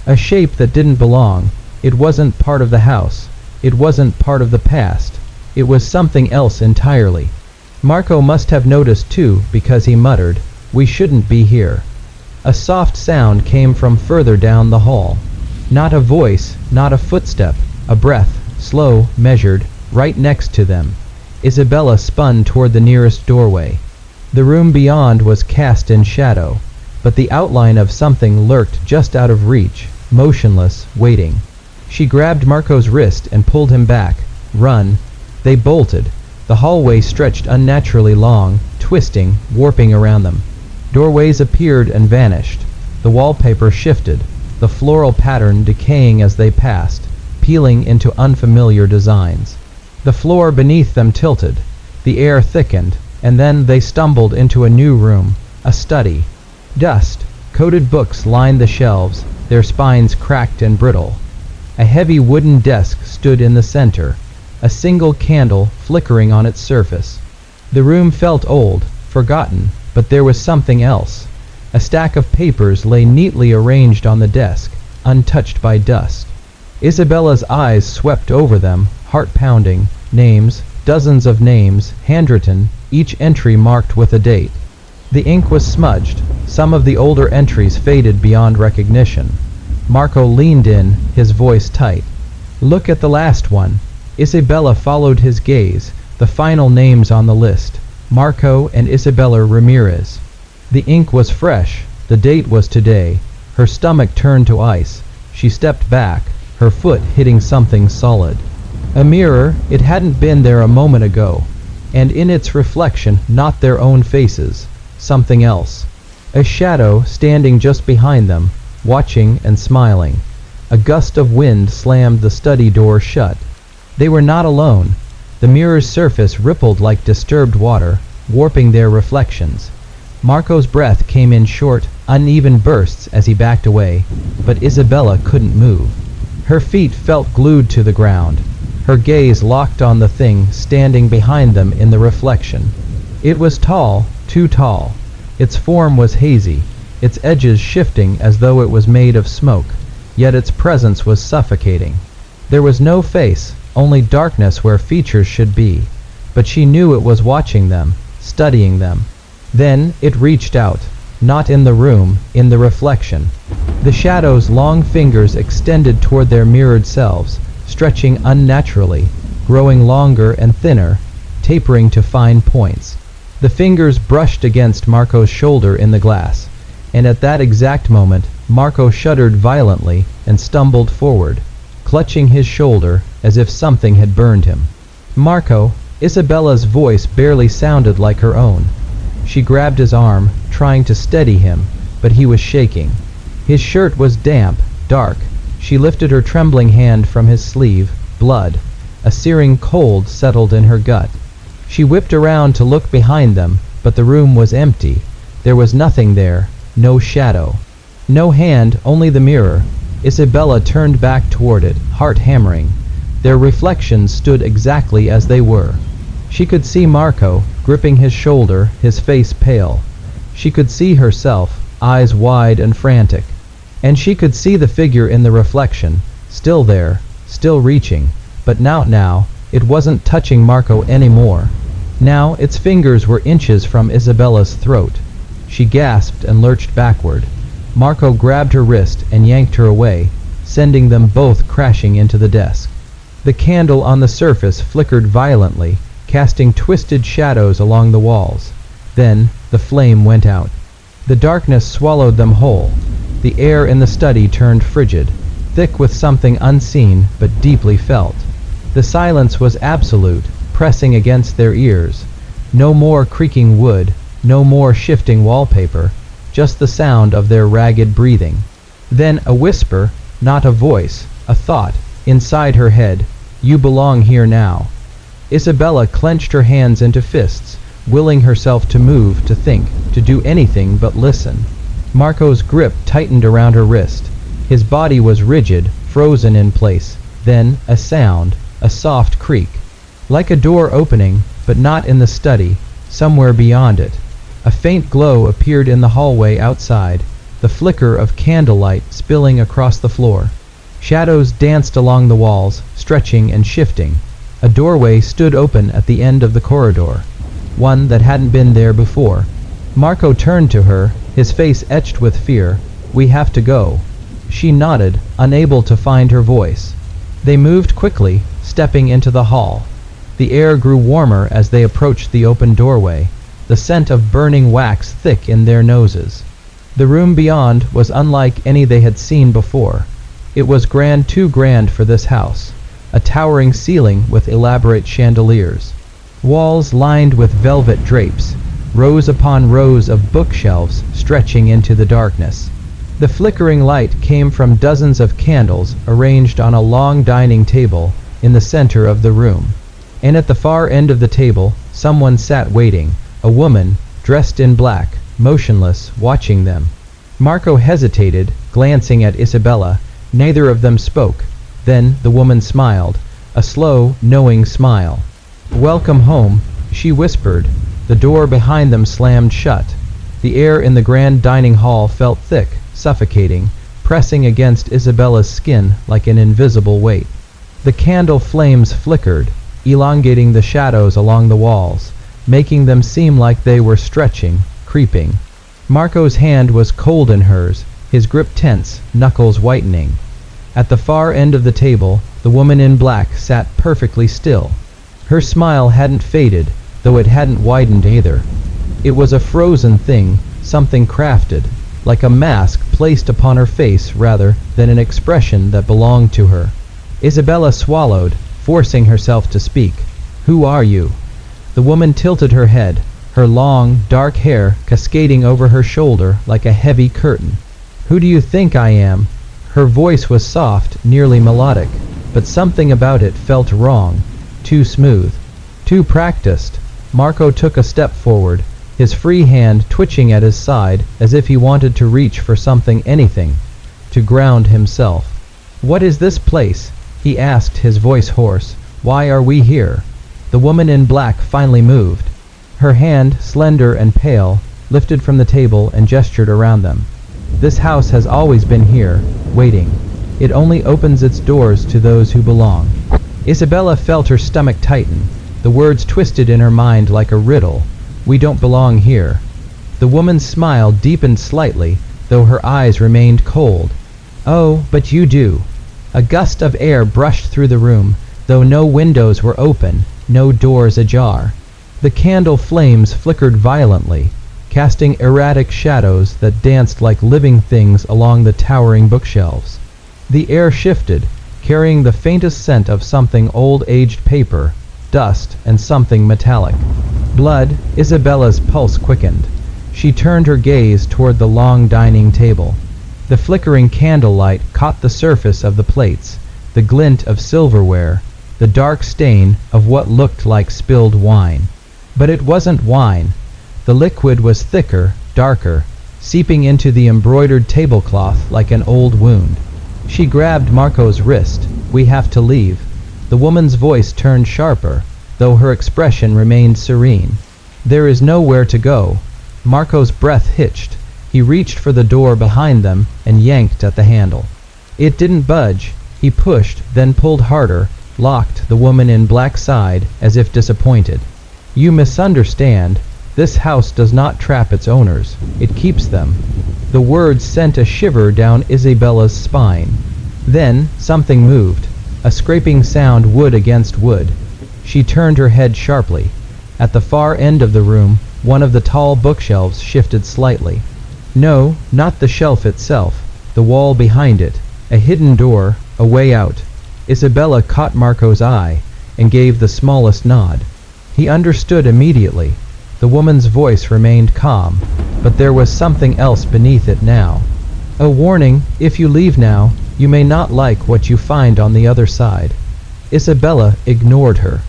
A shape that didn't belong. It wasn't part of the house. It wasn't part of the past. It was something else entirely. Marco must have noticed too, because he muttered, "We shouldn't be here." A soft sound came from further down the hall. Not a voice, not a footstep, a breath, slow, measured, right next to them. Isabella spun toward the nearest doorway. The room beyond was cast in shadow, but the outline of something lurked just out of reach, motionless, waiting. She grabbed Marco's wrist and pulled him back. "Run." They bolted. The hallway stretched unnaturally long, twisting, warping around them. Doorways appeared and vanished. The wallpaper shifted, the floral pattern decaying as they passed, peeling into unfamiliar designs. The floor beneath them tilted. The air thickened, and then they stumbled into a new room, a study. Dust, coated books lined the shelves, their spines cracked and brittle. A heavy wooden desk stood in the center, a single candle flickering on its surface. The room felt old, forgotten, but there was something else. A stack of papers lay neatly arranged on the desk, untouched by dust. Isabella's eyes swept over them, heart pounding, names, dozens of names, handwritten, each entry marked with a date. The ink was smudged, some of the older entries faded beyond recognition. Marco leaned in, his voice tight. "Look at the last one." Isabella followed his gaze, the final names on the list. Marco and Isabella Ramirez. The ink was fresh, the date was today. Her stomach turned to ice. She stepped back, her foot hitting something solid. A mirror, it hadn't been there a moment ago. And in its reflection, not their own faces, something else. A shadow standing just behind them, watching and smiling. A gust of wind slammed the study door shut. They were not alone. The mirror's surface rippled like disturbed water, warping their reflections. Marco's breath came in short, uneven bursts as he backed away, but Isabella couldn't move. Her feet felt glued to the ground, her gaze locked on the thing standing behind them in the reflection. It was tall, too tall. Its form was hazy, its edges shifting as though it was made of smoke, yet its presence was suffocating. There was no face, only darkness where features should be, but she knew it was watching them, studying them. Then it reached out, not in the room, in the reflection. The shadow's long fingers extended toward their mirrored selves, stretching unnaturally, growing longer and thinner, tapering to fine points. The fingers brushed against Marco's shoulder in the glass, and at that exact moment, Marco shuddered violently and stumbled forward, clutching his shoulder as if something had burned him. "Marco!" Isabella's voice barely sounded like her own. She grabbed his arm, trying to steady him, but he was shaking. His shirt was damp, dark. She lifted her trembling hand from his sleeve, blood. A searing cold settled in her gut. She whipped around to look behind them, but the room was empty. There was nothing there, no shadow. No hand, only the mirror. Isabella turned back toward it, heart hammering. Their reflections stood exactly as they were. She could see Marco, gripping his shoulder, his face pale. She could see herself, eyes wide and frantic. And she could see the figure in the reflection, still there, still reaching. But now, it wasn't touching Marco anymore. Now its fingers were inches from Isabella's throat. She gasped and lurched backward. Marco grabbed her wrist and yanked her away, sending them both crashing into the desk. The candle on the surface flickered violently, casting twisted shadows along the walls. Then the flame went out. The darkness swallowed them whole. The air in the study turned frigid, thick with something unseen but deeply felt. The silence was absolute, pressing against their ears. No more creaking wood, no more shifting wallpaper, just the sound of their ragged breathing. Then a whisper, not a voice, a thought, inside her head, "You belong here now." Isabella clenched her hands into fists, willing herself to move, to think, to do anything but listen. Marco's grip tightened around her wrist. His body was rigid, frozen in place. Then a sound, a soft creak. Like a door opening, but not in the study, somewhere beyond it. A faint glow appeared in the hallway outside, the flicker of candlelight spilling across the floor. Shadows danced along the walls, stretching and shifting. A doorway stood open at the end of the corridor, one that hadn't been there before. Marco turned to her, his face etched with fear. "We have to go." She nodded, unable to find her voice. They moved quickly, stepping into the hall. The air grew warmer as they approached the open doorway, the scent of burning wax thick in their noses. The room beyond was unlike any they had seen before. It was grand, too grand for this house. A towering ceiling with elaborate chandeliers. Walls lined with velvet drapes, rows upon rows of bookshelves stretching into the darkness. The flickering light came from dozens of candles arranged on a long dining table in the center of the room. And at the far end of the table, someone sat waiting, a woman, dressed in black, motionless, watching them. Marco hesitated, glancing at Isabella. Neither of them spoke. Then the woman smiled, a slow, knowing smile. "Welcome home," she whispered. The door behind them slammed shut. The air in the grand dining hall felt thick, suffocating, pressing against Isabella's skin like an invisible weight. The candle flames flickered, elongating the shadows along the walls, making them seem like they were stretching, creeping. Marco's hand was cold in hers, his grip tense, knuckles whitening. At the far end of the table, the woman in black sat perfectly still. Her smile hadn't faded, though it hadn't widened either. It was a frozen thing, something crafted, like a mask placed upon her face rather than an expression that belonged to her. Isabella swallowed, forcing herself to speak. "Who are you?" The woman tilted her head, her long, dark hair cascading over her shoulder like a heavy curtain. "Who do you think I am?" Her voice was soft, nearly melodic, but something about it felt wrong, too smooth, too practiced. Marco took a step forward, his free hand twitching at his side as if he wanted to reach for something, anything, to ground himself. "What is this place?" he asked, his voice hoarse. "Why are we here?" The woman in black finally moved. Her hand, slender and pale, lifted from the table and gestured around them. "This house has always been here, waiting. It only opens its doors to those who belong." Isabella felt her stomach tighten. The words twisted in her mind like a riddle. "We don't belong here." The woman's smile deepened slightly, though her eyes remained cold. "Oh, but you do." A gust of air brushed through the room, though no windows were open, no doors ajar. The candle flames flickered violently, casting erratic shadows that danced like living things along the towering bookshelves. The air shifted, carrying the faintest scent of something old-aged paper, dust, and something metallic. Blood. Isabella's pulse quickened. She turned her gaze toward the long dining table. The flickering candlelight caught the surface of the plates, the glint of silverware, the dark stain of what looked like spilled wine. But it wasn't wine. The liquid was thicker, darker, seeping into the embroidered tablecloth like an old wound. She grabbed Marco's wrist. "We have to leave." The woman's voice turned sharper, though her expression remained serene. "There is nowhere to go." Marco's breath hitched. He reached for the door behind them and yanked at the handle. It didn't budge. He pushed, then pulled harder, locked the woman in black side as if disappointed. "You misunderstand. This house does not trap its owners. It keeps them." The words sent a shiver down Isabella's spine. Then something moved, a scraping sound, wood against wood. She turned her head sharply. At the far end of the room, one of the tall bookshelves shifted slightly. No, not the shelf itself, the wall behind it, a hidden door, a way out. Isabella caught Marco's eye and gave the smallest nod. He understood immediately. The woman's voice remained calm, but there was something else beneath it now. "A warning, if you leave now, you may not like what you find on the other side." Isabella ignored her.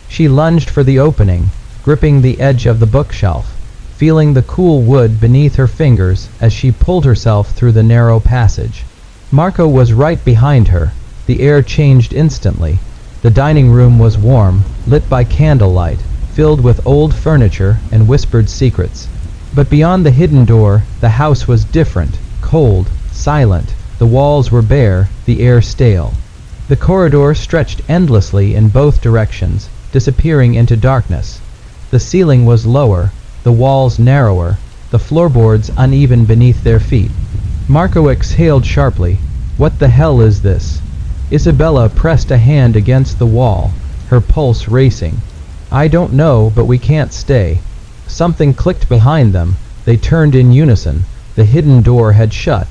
She lunged for the opening, gripping the edge of the bookshelf, feeling the cool wood beneath her fingers as she pulled herself through the narrow passage. Marco was right behind her. The air changed instantly. The dining room was warm, lit by candlelight, filled with old furniture and whispered secrets. But beyond the hidden door, the house was different, cold, silent. The walls were bare, the air stale. The corridor stretched endlessly in both directions, disappearing into darkness. The ceiling was lower, the walls narrower, the floorboards uneven beneath their feet. Marco exhaled sharply. "What the hell is this?" Isabella pressed a hand against the wall, her pulse racing. "I don't know, but we can't stay." Something clicked behind them. They turned in unison. The hidden door had shut.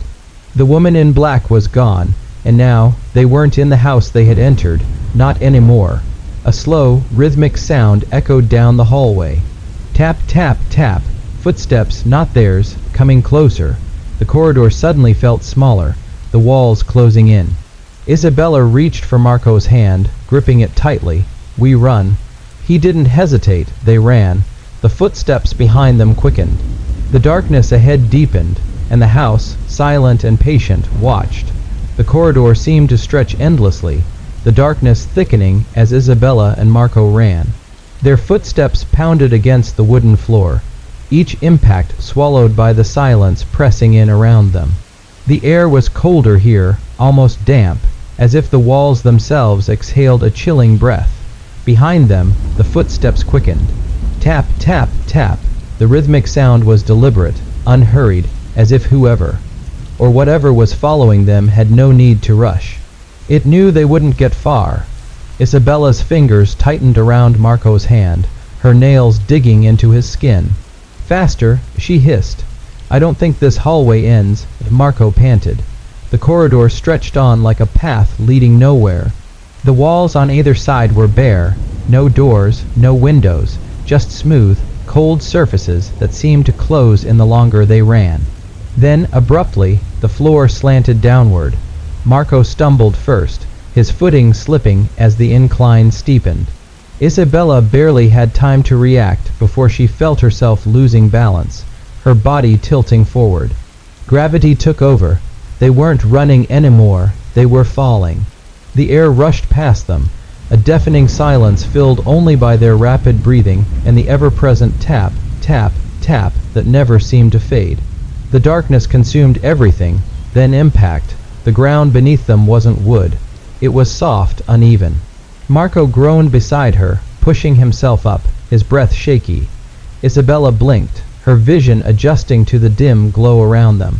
The woman in black was gone, and now they weren't in the house they had entered, not anymore. A slow, rhythmic sound echoed down the hallway. Tap, tap, tap. Footsteps, not theirs, coming closer. The corridor suddenly felt smaller, the walls closing in. Isabella reached for Marco's hand, gripping it tightly. "We run." He didn't hesitate. They ran. The footsteps behind them quickened. The darkness ahead deepened, and the house, silent and patient, watched. The corridor seemed to stretch endlessly, the darkness thickening as Isabella and Marco ran. Their footsteps pounded against the wooden floor, each impact swallowed by the silence pressing in around them. The air was colder here, almost damp, as if the walls themselves exhaled a chilling breath. Behind them, the footsteps quickened. Tap, tap, tap. The rhythmic sound was deliberate, unhurried, as if whoever, or whatever was following them had no need to rush. It knew they wouldn't get far. Isabella's fingers tightened around Marco's hand, her nails digging into his skin. Faster, she hissed. I don't think this hallway ends, Marco panted. The corridor stretched on like a path leading nowhere. The walls on either side were bare, no doors, no windows, just smooth, cold surfaces that seemed to close in the longer they ran. Then, abruptly, the floor slanted downward. Marco stumbled first, his footing slipping as the incline steepened. Isabella barely had time to react before she felt herself losing balance, her body tilting forward. Gravity took over. They weren't running anymore, they were falling. The air rushed past them, a deafening silence filled only by their rapid breathing and the ever-present tap, tap, tap that never seemed to fade. The darkness consumed everything, then impact. The ground beneath them wasn't wood. It was soft, uneven. Marco groaned beside her, pushing himself up, his breath shaky. Isabella blinked, her vision adjusting to the dim glow around them.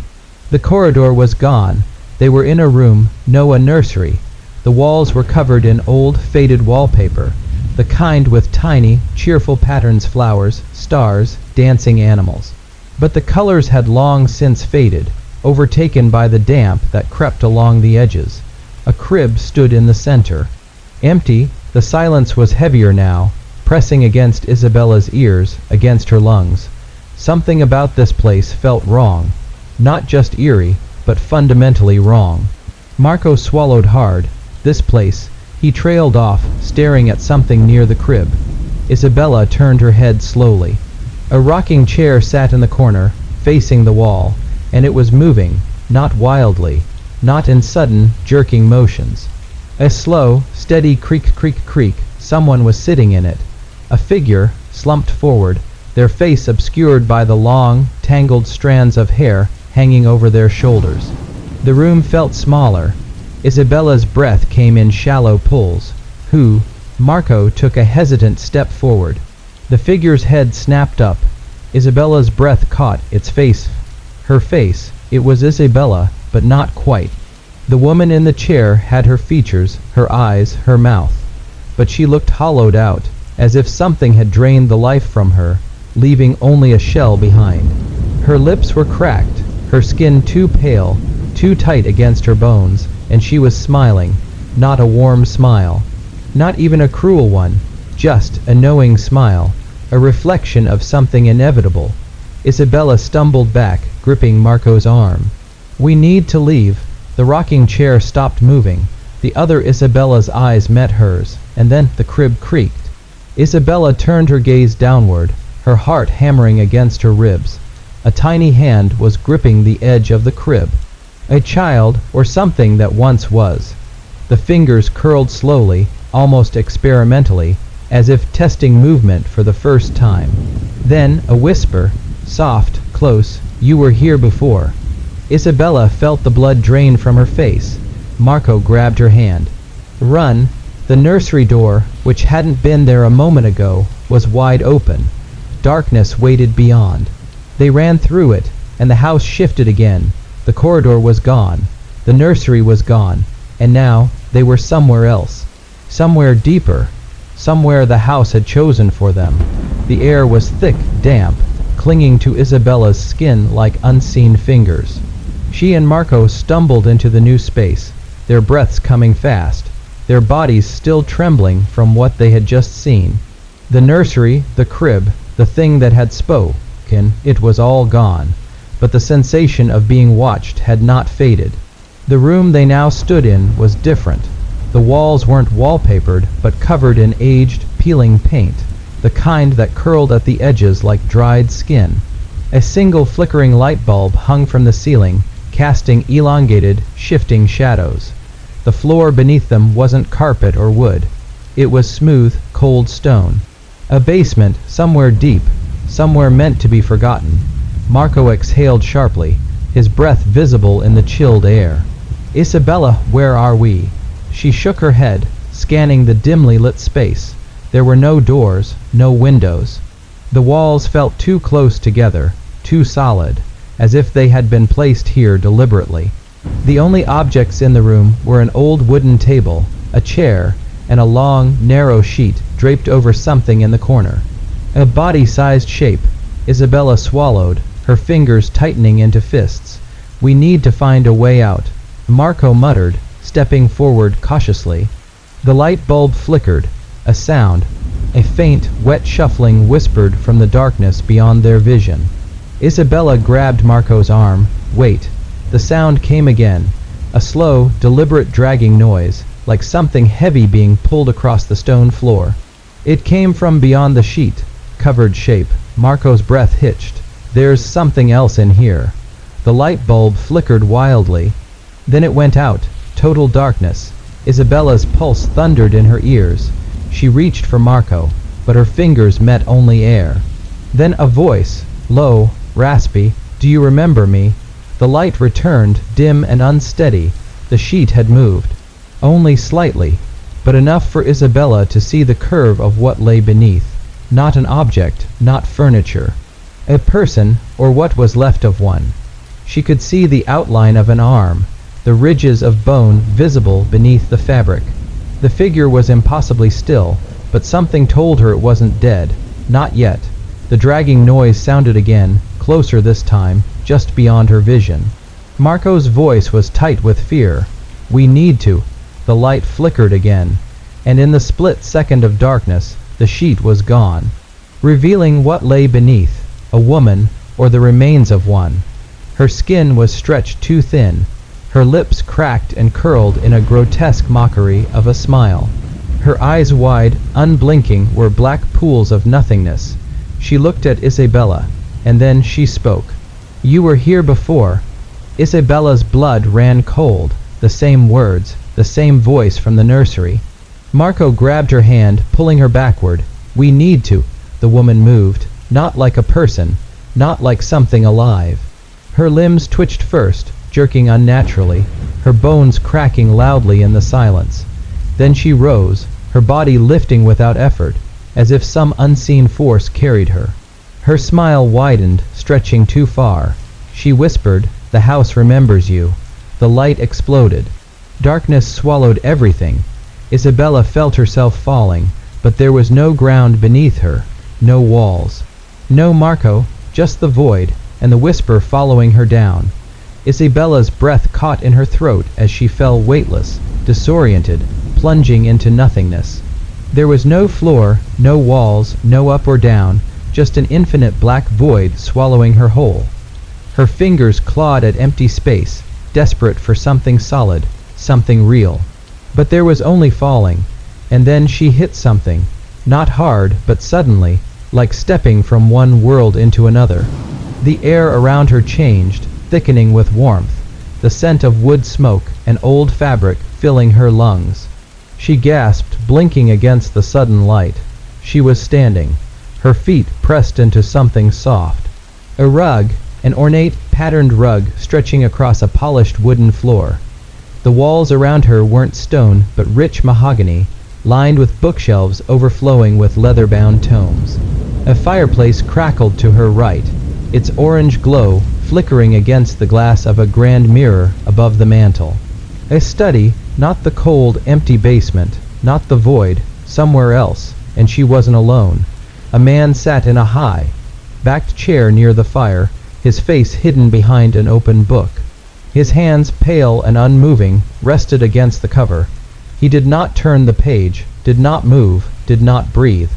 The corridor was gone. They were in a room, no a nursery. The walls were covered in old, faded wallpaper, the kind with tiny, cheerful patterns, flowers, stars, dancing animals. But the colors had long since faded, overtaken by the damp that crept along the edges. A crib stood in the center. Empty, the silence was heavier now, pressing against Isabella's ears, against her lungs. Something about this place felt wrong. Not just eerie, but fundamentally wrong. Marco swallowed hard. This place. He trailed off, staring at something near the crib. Isabella turned her head slowly. A rocking chair sat in the corner, facing the wall, and it was moving, not wildly, not in sudden, jerking motions. A slow, steady creak, creak, creak. Someone was sitting in it. A figure, slumped forward, their face obscured by the long, tangled strands of hair hanging over their shoulders. The room felt smaller. Isabella's breath came in shallow pulls. Marco took a hesitant step forward. The figure's head snapped up. Isabella's breath caught its face. Her face. It was Isabella, but not quite. The woman in the chair had her features, her eyes, her mouth. But she looked hollowed out, as if something had drained the life from her, leaving only a shell behind. Her lips were cracked, her skin too pale, too tight against her bones, and she was smiling, not a warm smile, not even a cruel one, just a knowing smile, a reflection of something inevitable. Isabella stumbled back, gripping Marco's arm. We need to leave. The rocking chair stopped moving. The other Isabella's eyes met hers, and then the crib creaked. Isabella turned her gaze downward, her heart hammering against her ribs. A tiny hand was gripping the edge of the crib. A child, or something that once was. The fingers curled slowly, almost experimentally, as if testing movement for the first time. Then a whisper, soft, close, "You were here before." Isabella felt the blood drain from her face. Marco grabbed her hand. Run! The nursery door, which hadn't been there a moment ago, was wide open. Darkness waited beyond. They ran through it, and the house shifted again. The corridor was gone. The nursery was gone. And now, they were somewhere else. Somewhere deeper. Somewhere the house had chosen for them. The air was thick, damp, clinging to Isabella's skin like unseen fingers. She and Marco stumbled into the new space, their breaths coming fast, their bodies still trembling from what they had just seen. The nursery, the crib, the thing that had spoken, it was all gone. But the sensation of being watched had not faded. The room they now stood in was different. The walls weren't wallpapered, but covered in aged, peeling paint, the kind that curled at the edges like dried skin. A single flickering light bulb hung from the ceiling, casting elongated, shifting shadows. The floor beneath them wasn't carpet or wood. It was smooth, cold stone. A basement, somewhere deep, somewhere meant to be forgotten. Marco exhaled sharply, his breath visible in the chilled air. Isabella, where are we? She shook her head, scanning the dimly lit space. There were no doors, no windows. The walls felt too close together, too solid, as if they had been placed here deliberately. The only objects in the room were an old wooden table, a chair, and a long, narrow sheet draped over something in the corner. A body-sized shape. Isabella swallowed, her fingers tightening into fists. "We need to find a way out," Marco muttered, stepping forward cautiously. The light bulb flickered. A sound, a faint, wet shuffling whispered from the darkness beyond their vision. Isabella grabbed Marco's arm. "Wait." The sound came again, a slow, deliberate dragging noise, like something heavy being pulled across the stone floor. It came from beyond the sheet, covered shape. Marco's breath hitched. "There's something else in here." The light bulb flickered wildly. Then it went out. Total darkness. Isabella's pulse thundered in her ears. She reached for Marco, but her fingers met only air. Then a voice, low, raspy, "Do you remember me?" The light returned, dim and unsteady. The sheet had moved. Only slightly, but enough for Isabella to see the curve of what lay beneath. Not an object, not furniture. A person, or what was left of one. She could see the outline of an arm, the ridges of bone visible beneath the fabric. The figure was impossibly still, but something told her it wasn't dead. Not yet. The dragging noise sounded again, closer this time, just beyond her vision. Marco's voice was tight with fear. "We need to." The light flickered again, and in the split second of darkness, the sheet was gone, revealing what lay beneath, a woman, or the remains of one. Her skin was stretched too thin, her lips cracked and curled in a grotesque mockery of a smile. Her eyes wide, unblinking, were black pools of nothingness. She looked at Isabella, and then she spoke. "You were here before." Isabella's blood ran cold, the same words, the same voice from the nursery. Marco grabbed her hand, pulling her backward. "We need to." The woman moved, not like a person, not like something alive. Her limbs twitched first, jerking unnaturally, her bones cracking loudly in the silence. Then she rose, her body lifting without effort, as if some unseen force carried her. Her smile widened, stretching too far. She whispered, "The house remembers you." The light exploded. Darkness swallowed everything. Isabella felt herself falling, but there was no ground beneath her, no walls. No Marco, just the void, and the whisper following her down. Isabella's breath caught in her throat as she fell weightless, disoriented, plunging into nothingness. There was no floor, no walls, no up or down, just an infinite black void swallowing her whole. Her fingers clawed at empty space, desperate for something solid, something real. But there was only falling, and then she hit something, not hard, but suddenly, like stepping from one world into another. The air around her changed, thickening with warmth, the scent of wood smoke and old fabric filling her lungs. She gasped, blinking against the sudden light. She was standing, her feet pressed into something soft. A rug, an ornate, patterned rug stretching across a polished wooden floor. The walls around her weren't stone, but rich mahogany, lined with bookshelves overflowing with leather-bound tomes. A fireplace crackled to her right, its orange glow flickering against the glass of a grand mirror above the mantel. A study, not the cold, empty basement, not the void, somewhere else, and she wasn't alone. A man sat in a high, backed chair near the fire, his face hidden behind an open book. His hands, pale and unmoving, rested against the cover. He did not turn the page, did not move, did not breathe.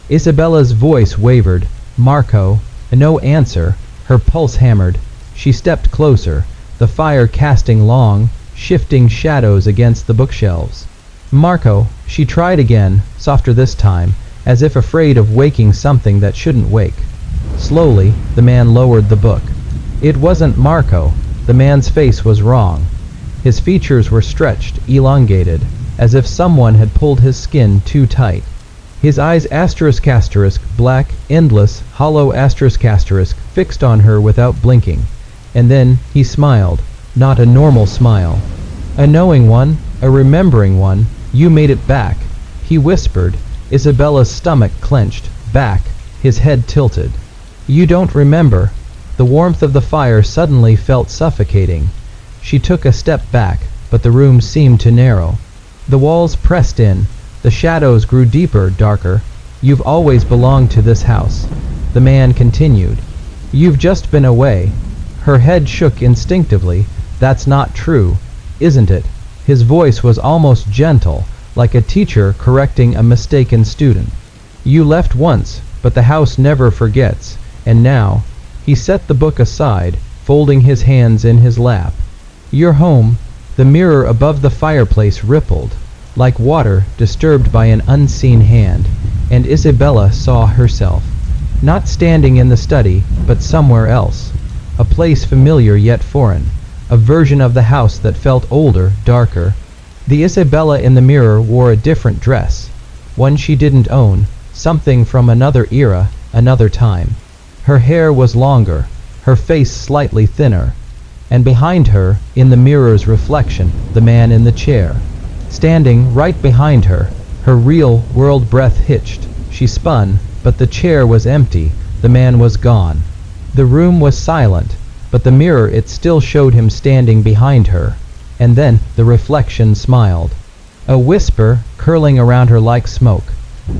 Isabella's voice wavered. "Marco." No answer. Her pulse hammered. She stepped closer, the fire casting long, shifting shadows against the bookshelves. "Marco." She tried again, softer this time, as if afraid of waking something that shouldn't wake. Slowly, the man lowered the book. It wasn't Marco. The man's face was wrong. His features were stretched, elongated, as if someone had pulled his skin too tight. His eyes ***, black, endless, hollow ***, fixed on her without blinking. And then he smiled, not a normal smile. A knowing one, a remembering one. "You made it back," he whispered, Isabella's stomach clenched, back, his head tilted. You don't remember? The warmth of the fire suddenly felt suffocating. She took a step back, but the room seemed to narrow. The walls pressed in. The shadows grew deeper, darker. You've always belonged to this house, the man continued. You've just been away. Her head shook instinctively. That's not true, isn't it? His voice was almost gentle, like a teacher correcting a mistaken student. You left once, but the house never forgets, and now... He set the book aside, folding his hands in his lap. You're home. The mirror above the fireplace rippled, like water disturbed by an unseen hand, and Isabella saw herself. Not standing in the study, but somewhere else. A place familiar yet foreign. A version of the house that felt older, darker. The Isabella in the mirror wore a different dress. One she didn't own. Something from another era, another time. Her hair was longer, her face slightly thinner. And behind her, in the mirror's reflection, the man in the chair. Standing right behind her, her real world breath hitched. She spun, but the chair was empty. The man was gone. The room was silent, but the mirror it still showed him standing behind her. And then the reflection smiled. A whisper curling around her like smoke.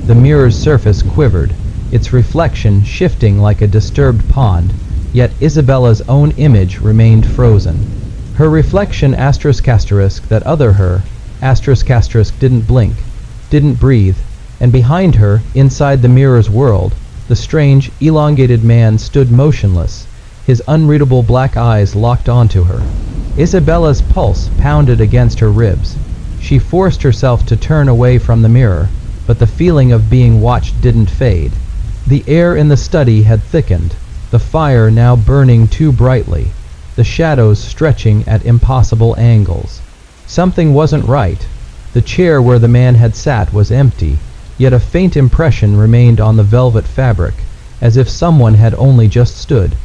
The mirror's surface quivered, its reflection shifting like a disturbed pond, yet Isabella's own image remained frozen. Her reflection ***, that other her, ***, didn't blink, didn't breathe, and behind her, inside the mirror's world, the strange, elongated man stood motionless, his unreadable black eyes locked onto her. Isabella's pulse pounded against her ribs. She forced herself to turn away from the mirror, but the feeling of being watched didn't fade. The air in the study had thickened, the fire now burning too brightly, the shadows stretching at impossible angles. Something wasn't right. The chair where the man had sat was empty, yet a faint impression remained on the velvet fabric, as if someone had only just stood.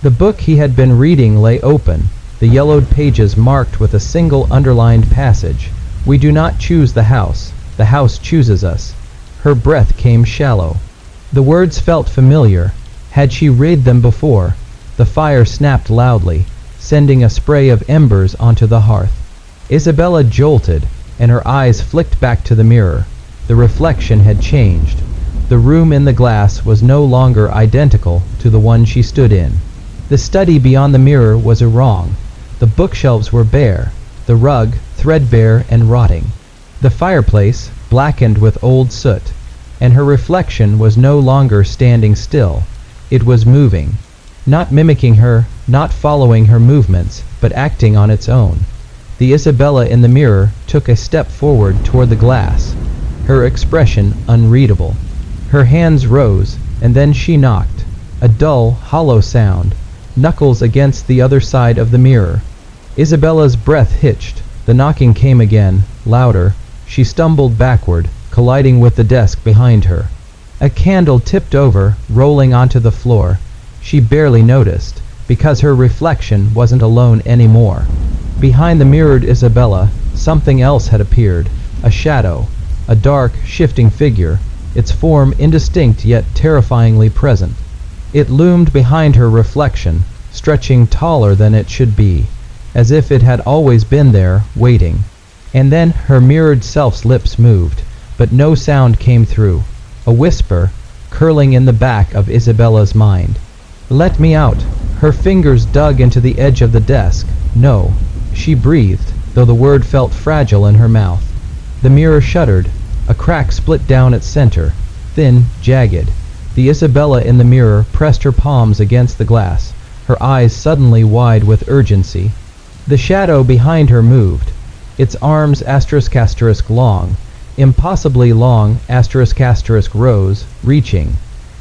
The book he had been reading lay open, the yellowed pages marked with a single underlined passage. We do not choose the house chooses us. Her breath came shallow. The words felt familiar. Had she read them before? The fire snapped loudly, sending a spray of embers onto the hearth. Isabella jolted, and her eyes flicked back to the mirror. The reflection had changed. The room in the glass was no longer identical to the one she stood in. The study beyond the mirror was wrong. The bookshelves were bare, the rug threadbare and rotting. The fireplace blackened with old soot, and her reflection was no longer standing still. It was moving, not mimicking her, not following her movements, but acting on its own. The Isabella in the mirror took a step forward toward the glass, her expression unreadable. Her hands rose, and then she knocked, a dull, hollow sound, knuckles against the other side of the mirror. Isabella's breath hitched. The knocking came again, louder. She stumbled backward, colliding with the desk behind her. A candle tipped over, rolling onto the floor. She barely noticed, because her reflection wasn't alone anymore. Behind the mirrored Isabella, something else had appeared, a shadow, a dark, shifting figure, its form indistinct yet terrifyingly present. It loomed behind her reflection, stretching taller than it should be, as if it had always been there, waiting. And then her mirrored self's lips moved, but no sound came through. A whisper, curling in the back of Isabella's mind. "Let me out." Her fingers dug into the edge of the desk. "No." She breathed, though the word felt fragile in her mouth. The mirror shuddered. A crack split down its center, thin, jagged. The Isabella in the mirror pressed her palms against the glass, her eyes suddenly wide with urgency. The shadow behind her moved, its arms *** long, impossibly long *** rose, reaching,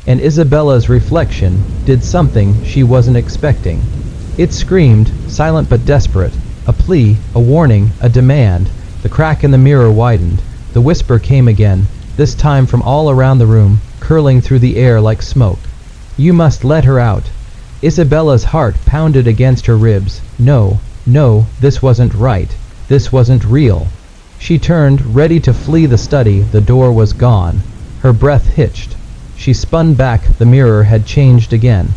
and Isabella's reflection did something she wasn't expecting. It screamed, silent but desperate, a plea, a warning, a demand. The crack in the mirror widened. The whisper came again, this time from all around the room, curling through the air like smoke. "You must let her out." Isabella's heart pounded against her ribs. No, this wasn't right. This wasn't real. She turned, ready to flee the study. The door was gone. Her breath hitched. She spun back. The mirror had changed again.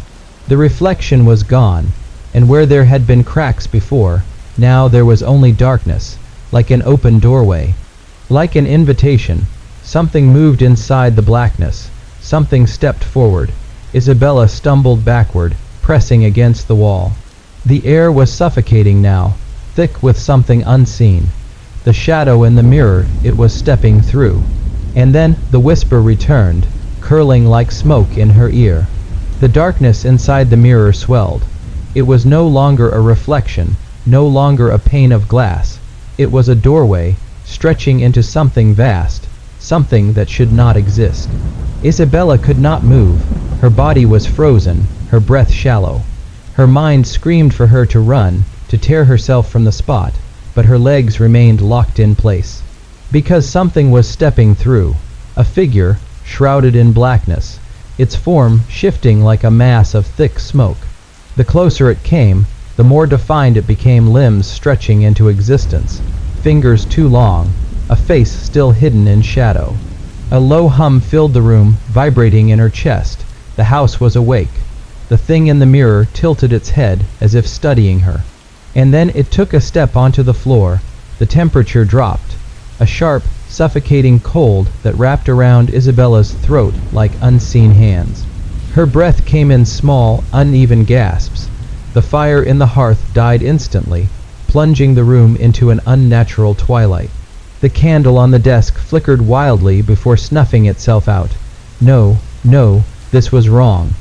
The reflection was gone, and where there had been cracks before, now there was only darkness, like an open doorway. Like an invitation, something moved inside the blackness. Something stepped forward. Isabella stumbled backward, pressing against the wall. The air was suffocating now, thick with something unseen. The shadow in the mirror it was stepping through. And then the whisper returned, curling like smoke in her ear. The darkness inside the mirror swelled. It was no longer a reflection, no longer a pane of glass. It was a doorway, stretching into something vast, something that should not exist. Isabella could not move. Her body was frozen, her breath shallow. Her mind screamed for her to run, to tear herself from the spot, but her legs remained locked in place. Because something was stepping through, a figure, shrouded in blackness, its form shifting like a mass of thick smoke. The closer it came, the more defined it became, limbs stretching into existence, fingers too long, a face still hidden in shadow. A low hum filled the room, vibrating in her chest. The house was awake. The thing in the mirror tilted its head as if studying her. And then it took a step onto the floor. The temperature dropped. A sharp, suffocating cold that wrapped around Isabella's throat like unseen hands. Her breath came in small, uneven gasps. The fire in the hearth died instantly, plunging the room into an unnatural twilight. The candle on the desk flickered wildly before snuffing itself out. No, this was wrong.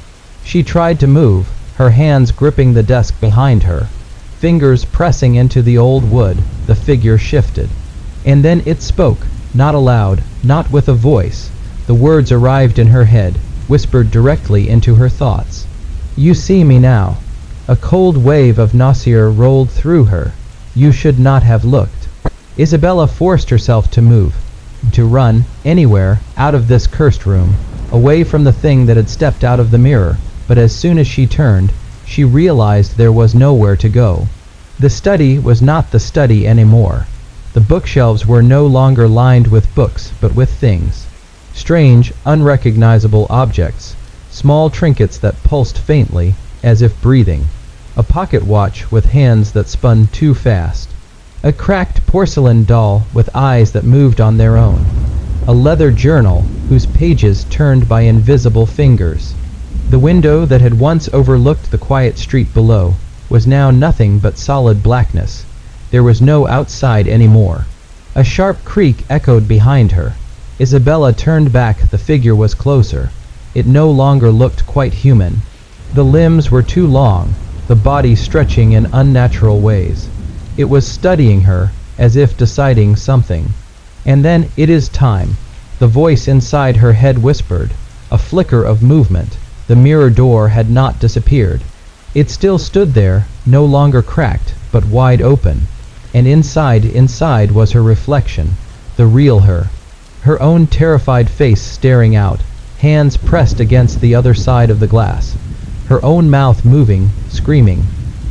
She tried to move, her hands gripping the desk behind her. Fingers pressing into the old wood, the figure shifted. And then it spoke, not aloud, not with a voice. The words arrived in her head, whispered directly into her thoughts. "You see me now." A cold wave of nausea rolled through her. You should not have looked. Isabella forced herself to move, to run, anywhere, out of this cursed room, away from the thing that had stepped out of the mirror, but as soon as she turned, she realized there was nowhere to go. The study was not the study anymore. The bookshelves were no longer lined with books, but with things. Strange, unrecognizable objects, small trinkets that pulsed faintly, as if breathing. A pocket watch with hands that spun too fast. A cracked porcelain doll with eyes that moved on their own. A leather journal whose pages turned by invisible fingers. The window that had once overlooked the quiet street below was now nothing but solid blackness. There was no outside anymore. A sharp creak echoed behind her. Isabella turned back. The figure was closer. It no longer looked quite human. The limbs were too long, the body stretching in unnatural ways. It was studying her, as if deciding something. And then, "It is time," the voice inside her head whispered. A flicker of movement. The mirror door had not disappeared. It still stood there, no longer cracked, but wide open. And inside was her reflection, the real her. Her own terrified face staring out, hands pressed against the other side of the glass. Her own mouth moving, screaming,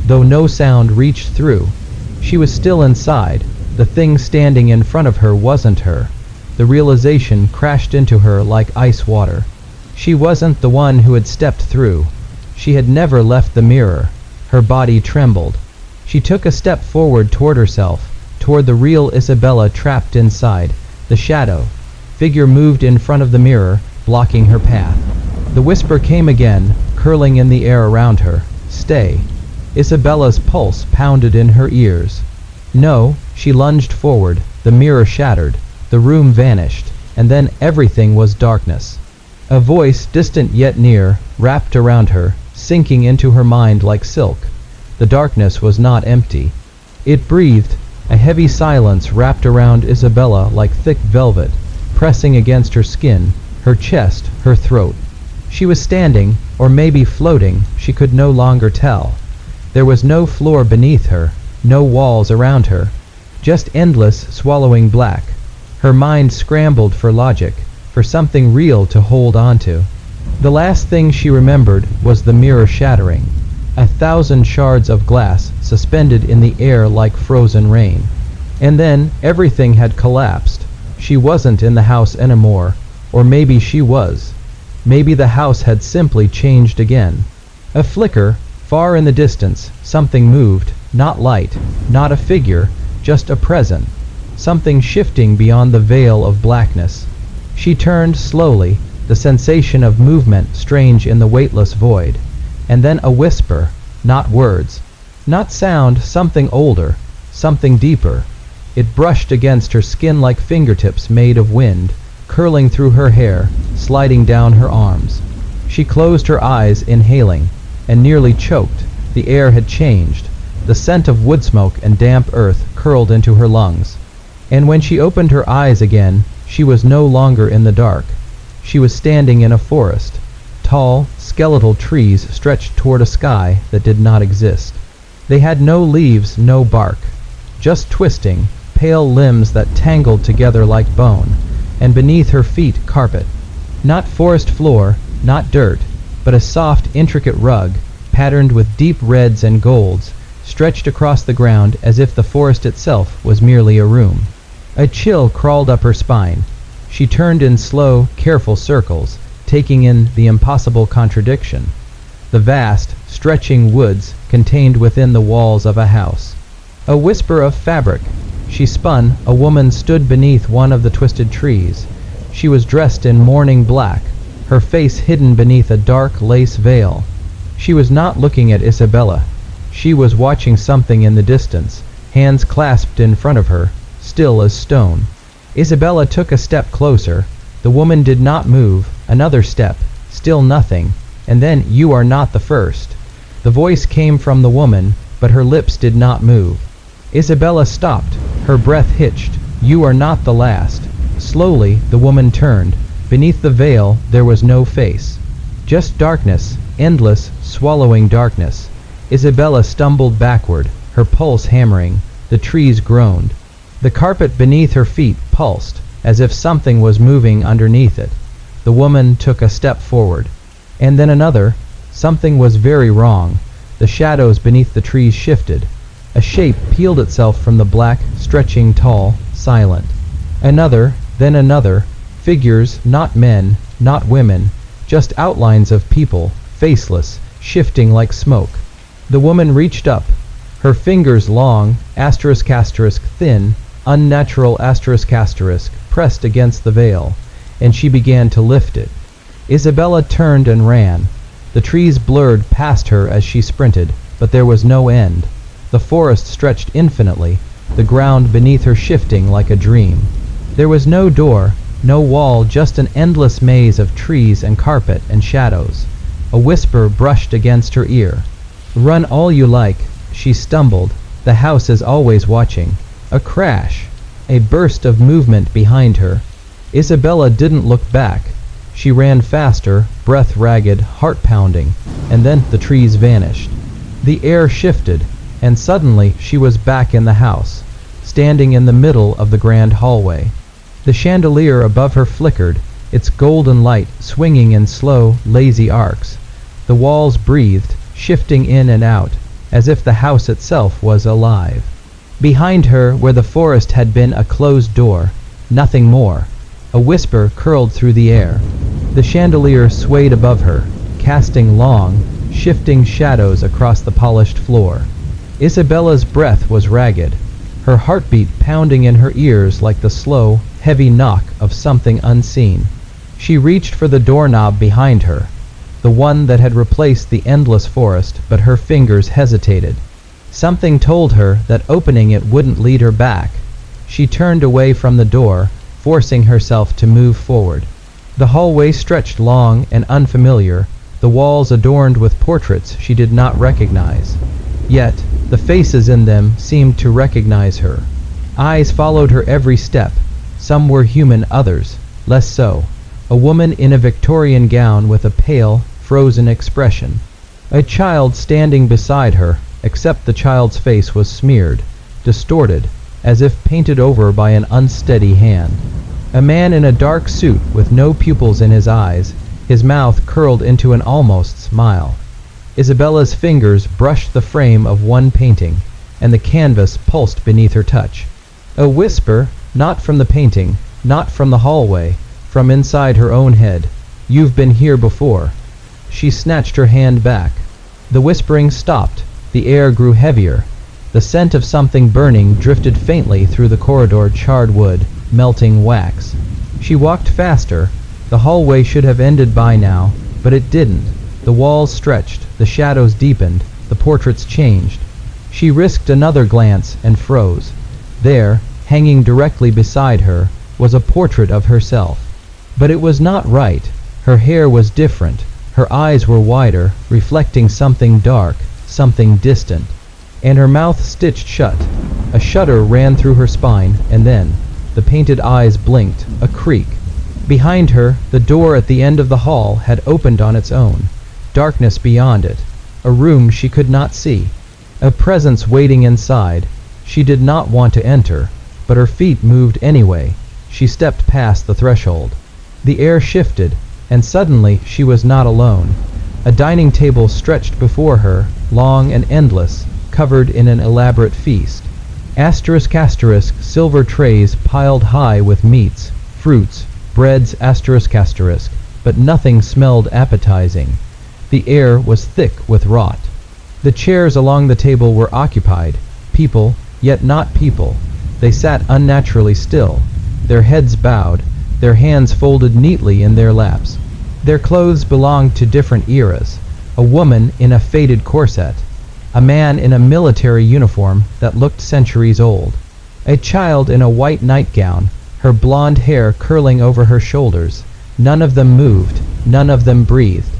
though no sound reached through. She was still inside. The thing standing in front of her wasn't her. The realization crashed into her like ice water. She wasn't the one who had stepped through. She had never left the mirror. Her body trembled. She took a step forward toward herself, toward the real Isabella trapped inside. The shadow figure moved in front of the mirror, blocking her path. The whisper came again, curling in the air around her. "Stay." Isabella's pulse pounded in her ears. No, she lunged forward. The mirror shattered. The room vanished, and then everything was darkness. A voice, distant yet near, wrapped around her, sinking into her mind like silk. The darkness was not empty. It breathed. A heavy silence wrapped around Isabella like thick velvet, pressing against her skin, her chest, her throat. She was standing, or maybe floating, she could no longer tell. There was no floor beneath her, no walls around her, just endless, swallowing black. Her mind scrambled for logic, for something real to hold on to. The last thing she remembered was the mirror shattering. 1,000 shards of glass suspended in the air like frozen rain. And then everything had collapsed. She wasn't in the house anymore, Or maybe she was. Maybe the house had simply changed again. A flicker, far in the distance, something moved, not light, not a figure, just a present, something shifting beyond the veil of blackness. She turned slowly, the sensation of movement strange in the weightless void. And then a whisper, not words, not sound, something older, something deeper. It brushed against her skin like fingertips made of wind, curling through her hair, sliding down her arms. She closed her eyes, inhaling, and nearly choked. The air had changed. The scent of wood smoke and damp earth curled into her lungs. And when she opened her eyes again, she was no longer in the dark. She was standing in a forest. Tall, skeletal trees stretched toward a sky that did not exist. They had no leaves, no bark, just twisting, pale limbs that tangled together like bone, and beneath her feet carpet. Not forest floor, not dirt, but a soft, intricate rug, patterned with deep reds and golds, stretched across the ground as if the forest itself was merely a room. A chill crawled up her spine. She turned in slow, careful circles, taking in the impossible contradiction. The vast, stretching woods contained within the walls of a house. A whisper of fabric. She spun. A woman stood beneath one of the twisted trees. She was dressed in mourning black, her face hidden beneath a dark lace veil. She was not looking at Isabella. She was watching something in the distance, hands clasped in front of her, still as stone. Isabella took a step closer. The woman did not move. Another step, still nothing, and then, "You are not the first." The voice came from the woman, but her lips did not move. Isabella stopped, her breath hitched. "You are not the last." Slowly, the woman turned. Beneath the veil, there was no face. Just darkness, endless, swallowing darkness. Isabella stumbled backward, her pulse hammering. The trees groaned. The carpet beneath her feet pulsed, as if something was moving underneath it. The woman took a step forward. And then another. Something was very wrong. The shadows beneath the trees shifted. A shape peeled itself from the black, stretching tall, silent. Another, then another. Figures, not men, not women, just outlines of people, faceless, shifting like smoke. The woman reached up, her fingers long, thin, unnatural pressed against the veil, and she began to lift it. Isabella turned and ran. The trees blurred past her as she sprinted, but there was no end. The forest stretched infinitely, the ground beneath her shifting like a dream. There was no door, no wall, just an endless maze of trees and carpet and shadows. A whisper brushed against her ear. "Run all you like." She stumbled. The house is always watching. A crash. A burst of movement behind her. Isabella didn't look back. She ran faster, breath ragged, heart pounding, and then the trees vanished. The air shifted, and suddenly she was back in the house, standing in the middle of the grand hallway. The chandelier above her flickered, its golden light swinging in slow, lazy arcs. The walls breathed, shifting in and out, as if the house itself was alive. Behind her, where the forest had been a closed door, nothing more. A whisper curled through the air. The chandelier swayed above her, casting long, shifting shadows across the polished floor. Isabella's breath was ragged, her heartbeat pounding in her ears like the slow, heavy knock of something unseen. She reached for the doorknob behind her, the one that had replaced the endless forest, but her fingers hesitated. Something told her that opening it wouldn't lead her back. She turned away from the door, forcing herself to move forward. The hallway stretched long and unfamiliar, the walls adorned with portraits she did not recognize. Yet, the faces in them seemed to recognize her. Eyes followed her every step. Some were human, others less so. A woman in a Victorian gown with a pale, frozen expression. A child standing beside her, except the child's face was smeared, distorted, as if painted over by an unsteady hand. A man in a dark suit with no pupils in his eyes, his mouth curled into an almost smile. Isabella's fingers brushed the frame of one painting, and the canvas pulsed beneath her touch. A whisper, not from the painting, not from the hallway, from inside her own head. "You've been here before." She snatched her hand back. The whispering stopped. The air grew heavier. The scent of something burning drifted faintly through the corridor, charred wood, melting wax. She walked faster. The hallway should have ended by now, but it didn't. The walls stretched, the shadows deepened, the portraits changed. She risked another glance and froze. There, hanging directly beside her, was a portrait of herself. But it was not right. Her hair was different. Her eyes were wider, reflecting something dark, something distant. And her mouth stitched shut. A shudder ran through her spine, and then the painted eyes blinked, a creak. Behind her, the door at the end of the hall had opened on its own. Darkness beyond it. A room she could not see. A presence waiting inside. She did not want to enter, but her feet moved anyway. She stepped past the threshold. The air shifted, and suddenly she was not alone. A dining table stretched before her, long and endless, covered in an elaborate feast. Asterisk asterisk, silver trays piled high with meats, fruits, breads asterisk asterisk, but nothing smelled appetizing. The air was thick with rot. The chairs along the table were occupied. People, yet not people. They sat unnaturally still, their heads bowed, their hands folded neatly in their laps. Their clothes belonged to different eras. A woman in a faded corset. A man in a military uniform that looked centuries old. A child in a white nightgown, her blonde hair curling over her shoulders. None of them moved, none of them breathed.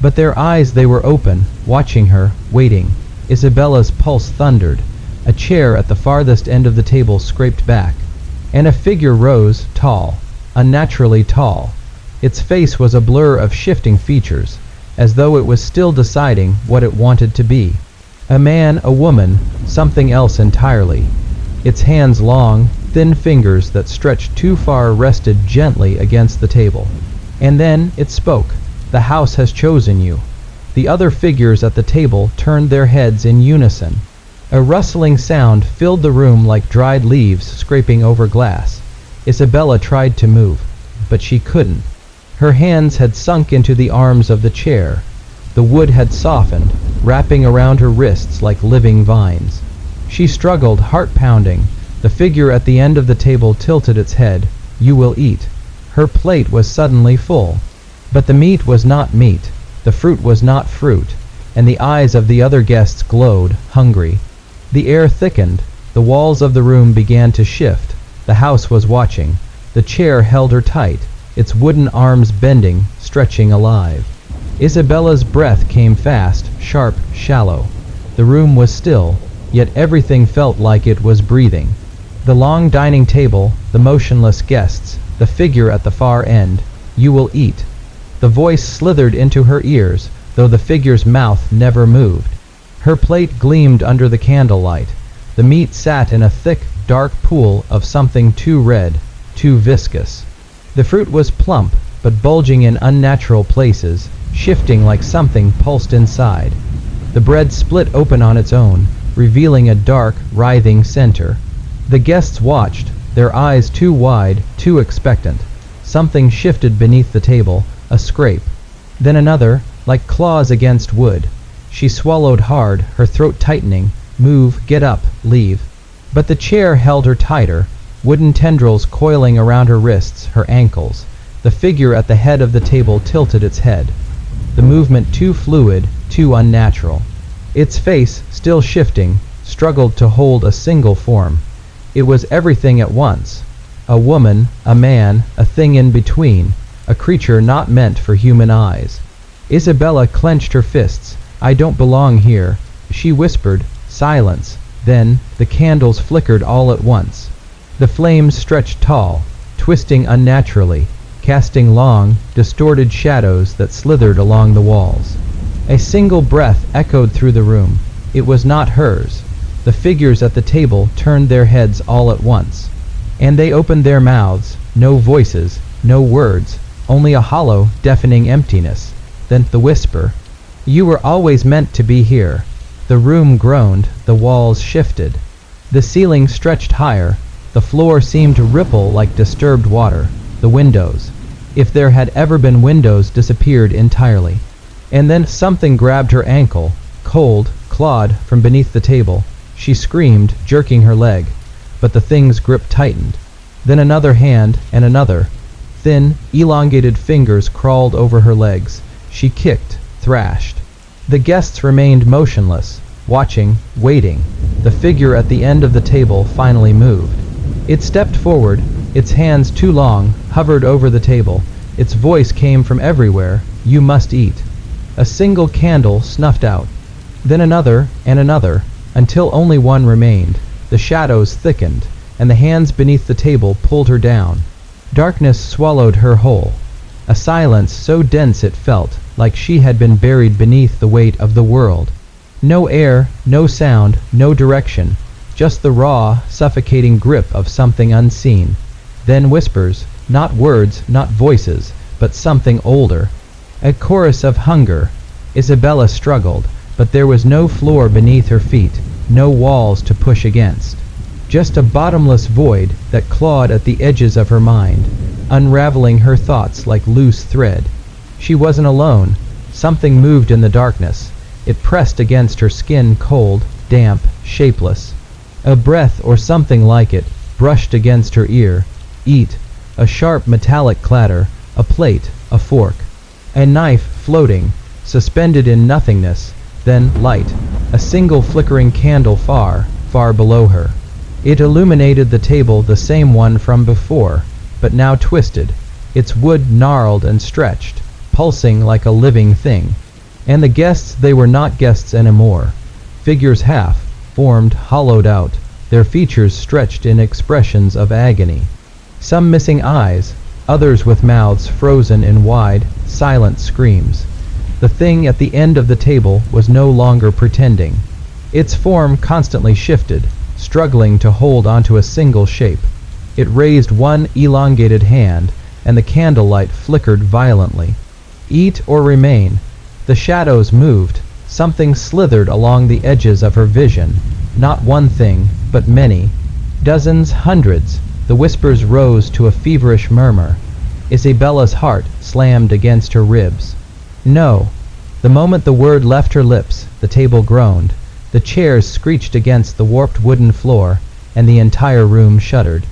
But their eyes, they were open, watching her, waiting. Isabella's pulse thundered. A chair at the farthest end of the table scraped back, and a figure rose, tall, unnaturally tall. Its face was a blur of shifting features, as though it was still deciding what it wanted to be. A man, a woman, something else entirely. Its hands long, thin fingers that stretched too far rested gently against the table. And then it spoke. "The house has chosen you." The other figures at the table turned their heads in unison. A rustling sound filled the room like dried leaves scraping over glass. Isabella tried to move, but she couldn't. Her hands had sunk into the arms of the chair. The wood had softened, wrapping around her wrists like living vines. She struggled, heart pounding. The figure at the end of the table tilted its head. "You will eat." Her plate was suddenly full. But the meat was not meat, the fruit was not fruit, and the eyes of the other guests glowed, hungry. The air thickened, the walls of the room began to shift. The house was watching. The chair held her tight, its wooden arms bending, stretching alive. Isabella's breath came fast, sharp, shallow. The room was still, yet everything felt like it was breathing. The long dining table, the motionless guests, the figure at the far end. "You will eat." The voice slithered into her ears, though the figure's mouth never moved. Her plate gleamed under the candlelight. The meat sat in a thick, dark pool of something too red, too viscous. The fruit was plump, but bulging in unnatural places, shifting like something pulsed inside. The bread split open on its own, revealing a dark, writhing center. The guests watched, their eyes too wide, too expectant. Something shifted beneath the table, a scrape. Then another, like claws against wood. She swallowed hard, her throat tightening. Move, get up, leave. But the chair held her tighter, wooden tendrils coiling around her wrists, her ankles. The figure at the head of the table tilted its head. The movement too fluid, too unnatural. Its face, still shifting, struggled to hold a single form. It was everything at once. A woman, a man, a thing in between. A creature not meant for human eyes. Isabella clenched her fists. "I don't belong here," she whispered. Silence. Then, the candles flickered all at once. The flames stretched tall, twisting unnaturally, casting long, distorted shadows that slithered along the walls. A single breath echoed through the room. It was not hers. The figures at the table turned their heads all at once. And they opened their mouths. No voices, no words. Only a hollow, deafening emptiness. Then the whisper. "You were always meant to be here." The room groaned, the walls shifted. The ceiling stretched higher. The floor seemed to ripple like disturbed water. The windows. If there had ever been windows, disappeared entirely. And then something grabbed her ankle, cold, clawed from beneath the table. She screamed, jerking her leg, but the thing's grip tightened. Then another hand, and another. Thin, elongated fingers crawled over her legs. She kicked, thrashed. The guests remained motionless, watching, waiting. The figure at the end of the table finally moved. It stepped forward, its hands too long, hovered over the table. Its voice came from everywhere, "You must eat." A single candle snuffed out, then another and another, until only one remained. The shadows thickened, and the hands beneath the table pulled her down. Darkness swallowed her whole. A silence so dense it felt like she had been buried beneath the weight of the world. No air, no sound, no direction, just the raw, suffocating grip of something unseen. Then whispers, not words, not voices, but something older. A chorus of hunger. Isabella struggled, but there was no floor beneath her feet, no walls to push against. Just a bottomless void that clawed at the edges of her mind, unraveling her thoughts like loose thread. She wasn't alone. Something moved in the darkness. It pressed against her skin, cold, damp, shapeless. A breath or something like it brushed against her ear. Eat. A sharp metallic clatter. A plate. A fork. A knife floating, suspended in nothingness. Then light. A single flickering candle far, far below her. It illuminated the table, the same one from before, but now twisted, its wood gnarled and stretched, pulsing like a living thing. And the guests, they were not guests anymore. Figures half formed, hollowed out, their features stretched in expressions of agony. Some missing eyes, others with mouths frozen in wide, silent screams. The thing at the end of the table was no longer pretending. Its form constantly shifted, struggling to hold onto a single shape. It raised one elongated hand, and the candlelight flickered violently. Eat or remain. The shadows moved. Something slithered along the edges of her vision. Not one thing, but many. Dozens, hundreds. The whispers rose to a feverish murmur. Isabella's heart slammed against her ribs. No. The moment the word left her lips, the table groaned. The chairs screeched against the warped wooden floor, and the entire room shuddered.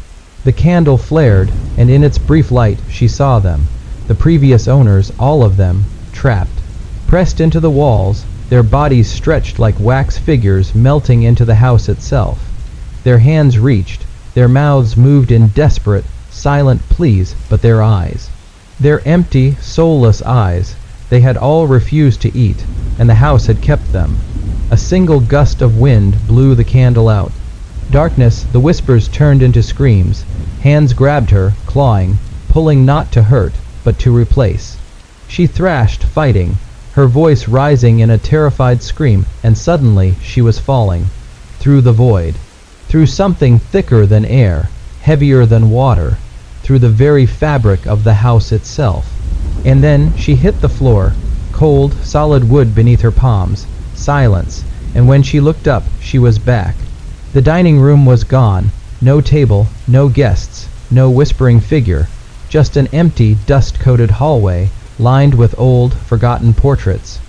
The candle flared, and in its brief light she saw them, the previous owners, all of them, trapped. Pressed into the walls, their bodies stretched like wax figures melting into the house itself. Their hands reached, their mouths moved in desperate, silent pleas, but their eyes. Their empty, soulless eyes, they had all refused to eat, and the house had kept them. A single gust of wind blew the candle out. Darkness, the whispers turned into screams. Hands grabbed her, clawing, pulling not to hurt, but to replace. She thrashed, fighting, her voice rising in a terrified scream, and suddenly she was falling. Through the void. Through something thicker than air, heavier than water. Through the very fabric of the house itself. And then she hit the floor, cold, solid wood beneath her palms. Silence, and when she looked up, she was back. The dining room was gone. No table, no guests, no whispering figure, just an empty, dust-coated hallway lined with old, forgotten portraits.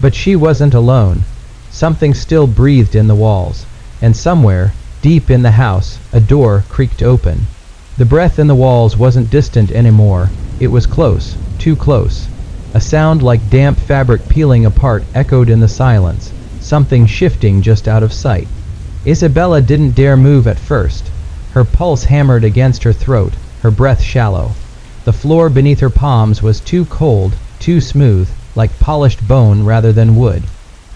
But she wasn't alone. Something still breathed in the walls, and somewhere, deep in the house, a door creaked open. The breath in the walls wasn't distant anymore. It was close, too close. A sound like damp fabric peeling apart echoed in the silence, something shifting just out of sight. Isabella didn't dare move at first. Her pulse hammered against her throat, her breath shallow. The floor beneath her palms was too cold, too smooth, like polished bone rather than wood.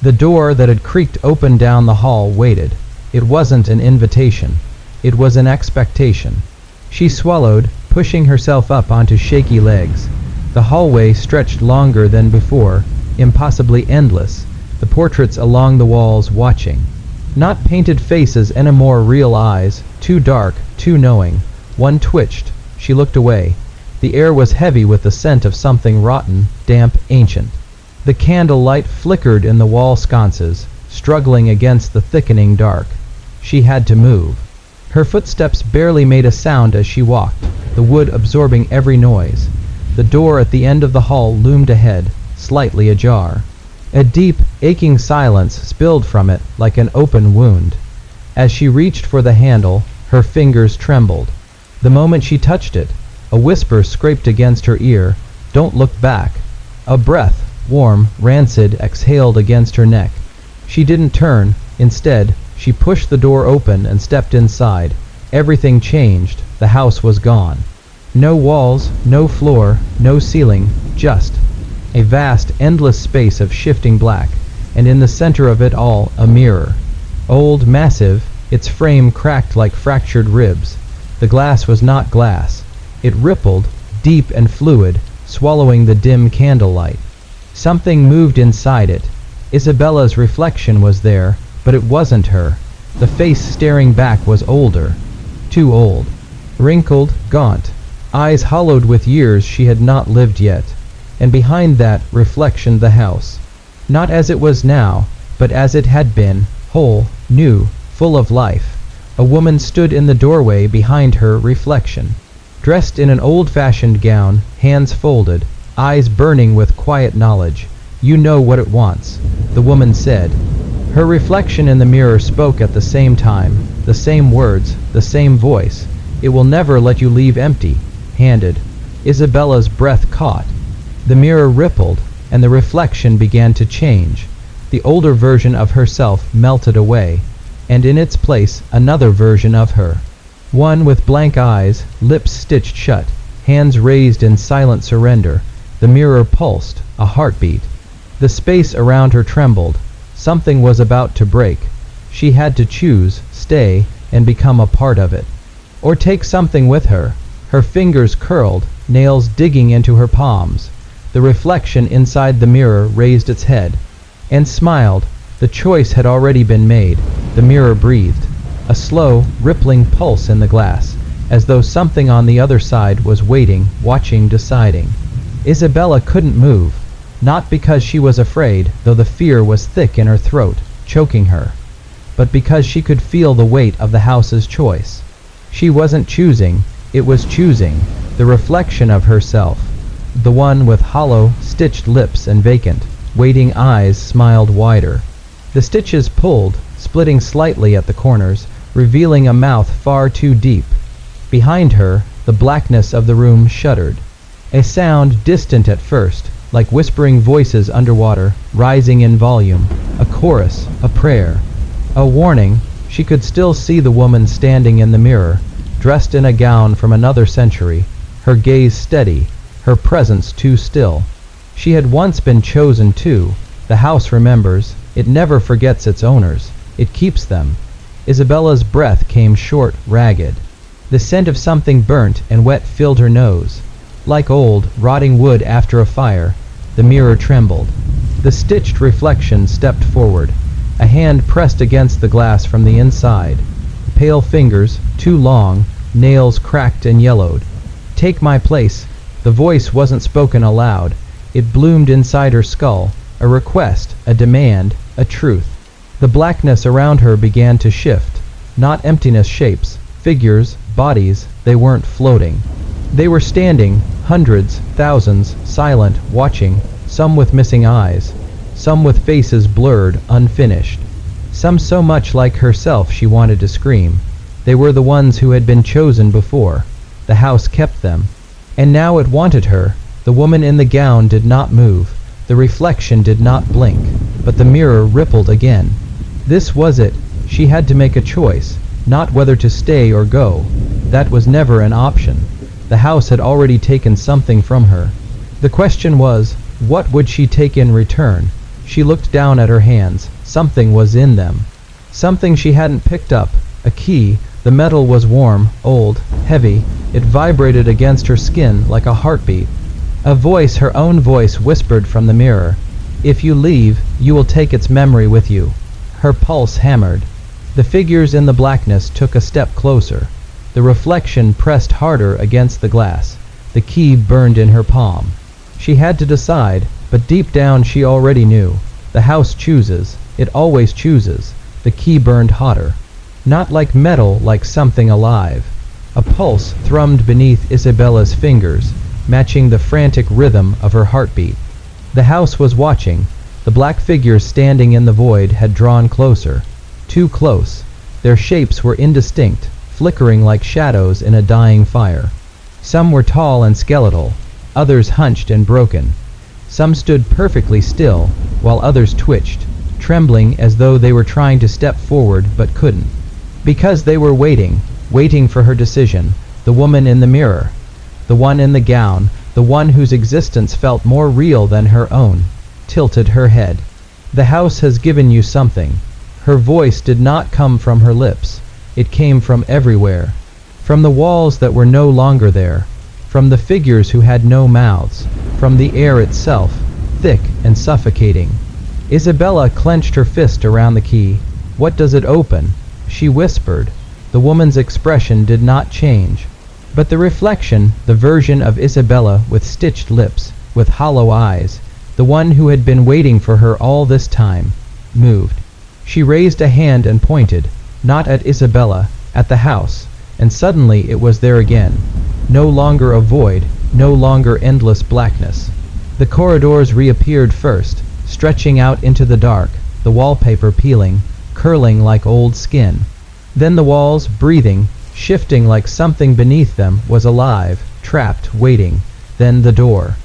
The door that had creaked open down the hall waited. It wasn't an invitation. It was an expectation. She swallowed, pushing herself up onto shaky legs. The hallway stretched longer than before, impossibly endless, the portraits along the walls watching. Not painted faces anymore, real eyes, too dark, too knowing. One twitched. She looked away. The air was heavy with the scent of something rotten, damp, ancient. The candle light flickered in the wall sconces, struggling against the thickening dark. She had to move. Her footsteps barely made a sound as she walked, the wood absorbing every noise. the door at the end of the hall loomed ahead, slightly ajar. A deep, aching silence spilled from it like an open wound. As she reached for the handle, her fingers trembled. The moment she touched it, a whisper scraped against her ear, "Don't look back." A breath, warm, rancid, exhaled against her neck. She didn't turn. Instead, she pushed the door open and stepped inside. Everything changed. The house was gone. No walls, no floor, no ceiling, just a vast, endless space of shifting black, and in the center of it all, a mirror. Old, massive, its frame cracked like fractured ribs. The glass was not glass. It rippled, deep and fluid, swallowing the dim candlelight. Something moved inside it. Isabella's reflection was there, but it wasn't her. The face staring back was older. Too old. Wrinkled, gaunt. Eyes hollowed with years she had not lived yet. And behind that reflection the house. Not as it was now, but as it had been, whole, new, full of life. A woman stood in the doorway behind her reflection. Dressed in an old-fashioned gown, hands folded, eyes burning with quiet knowledge. "You know what it wants," the woman said. Her reflection in the mirror spoke at the same time, the same words, the same voice. "It will never let you leave empty-handed." Isabella's breath caught. The mirror rippled, and the reflection began to change. The older version of herself melted away, and in its place another version of her. One with blank eyes, lips stitched shut, hands raised in silent surrender. The mirror pulsed, a heartbeat. The space around her trembled. Something was about to break. She had to choose, stay, and become a part of it. Or take something with her. Her fingers curled, nails digging into her palms. The reflection inside the mirror raised its head and smiled. The choice had already been made. The mirror breathed. A slow, rippling pulse in the glass, as though something on the other side was waiting, watching, deciding. Isabella couldn't move. Not because she was afraid, though the fear was thick in her throat, choking her, but because she could feel the weight of the house's choice. She wasn't choosing, it was choosing, the reflection of herself. The one with hollow, stitched lips and vacant, waiting eyes smiled wider. The stitches pulled, splitting slightly at the corners, revealing a mouth far too deep. Behind her, the blackness of the room shuddered. A sound distant at first, like whispering voices underwater, rising in volume, a chorus, a prayer, a warning. She could still see the woman standing in the mirror, dressed in a gown from another century, her gaze steady, her presence too still. She had once been chosen too. The house remembers. It never forgets its owners. It keeps them. Isabella's breath came short, ragged. The scent of something burnt and wet filled her nose. Like old, rotting wood after a fire, the mirror trembled. The stitched reflection stepped forward. A hand pressed against the glass from the inside. Pale fingers, too long, nails cracked and yellowed. "Take my place." The voice wasn't spoken aloud. It bloomed inside her skull, a request, a demand, a truth. The blackness around her began to shift. Not emptiness shapes, figures, bodies, they weren't floating. They were standing, hundreds, thousands, silent, watching, some with missing eyes, some with faces blurred, unfinished, some so much like herself she wanted to scream. They were the ones who had been chosen before. The house kept them. And now it wanted her. The woman in the gown did not move. The reflection did not blink, but the mirror rippled again. This was it. She had to make a choice, not whether to stay or go. That was never an option. The house had already taken something from her. The question was, what would she take in return? She looked down at her hands. Something was in them. Something she hadn't picked up. A key. The metal was warm, old, heavy. It vibrated against her skin like a heartbeat. A voice, her own voice, whispered from the mirror. "If you leave, you will take its memory with you." Her pulse hammered. The figures in the blackness took a step closer. The reflection pressed harder against the glass. The key burned in her palm. She had to decide, but deep down she already knew. The house chooses. It always chooses. The key burned hotter. Not like metal, like something alive. A pulse thrummed beneath Isabella's fingers. matching the frantic rhythm of her heartbeat. The house was watching. The black figures standing in the void had drawn closer. Too close. Their shapes were indistinct, flickering like shadows in a dying fire. Some were tall and skeletal, others hunched and broken. Some stood perfectly still, while others twitched, trembling as though they were trying to step forward but couldn't. Because they were waiting for her decision, the woman in the mirror, the one in the gown, the one whose existence felt more real than her own, tilted her head. The house has given you something. Her voice did not come from her lips. It came from everywhere. From the walls that were no longer there, from the figures who had no mouths, from the air itself, thick and suffocating. Isabella clenched her fist around the key. "What does it open?" she whispered. The woman's expression did not change. But the reflection, the version of Isabella with stitched lips, with hollow eyes, the one who had been waiting for her all this time, moved. She raised a hand and pointed, not at Isabella, at the house, and suddenly it was there again. No longer a void, no longer endless blackness. The corridors reappeared first, stretching out into the dark, the wallpaper peeling, curling like old skin. Then the walls, breathing, shifting like something beneath them was alive, trapped, waiting. Then the door.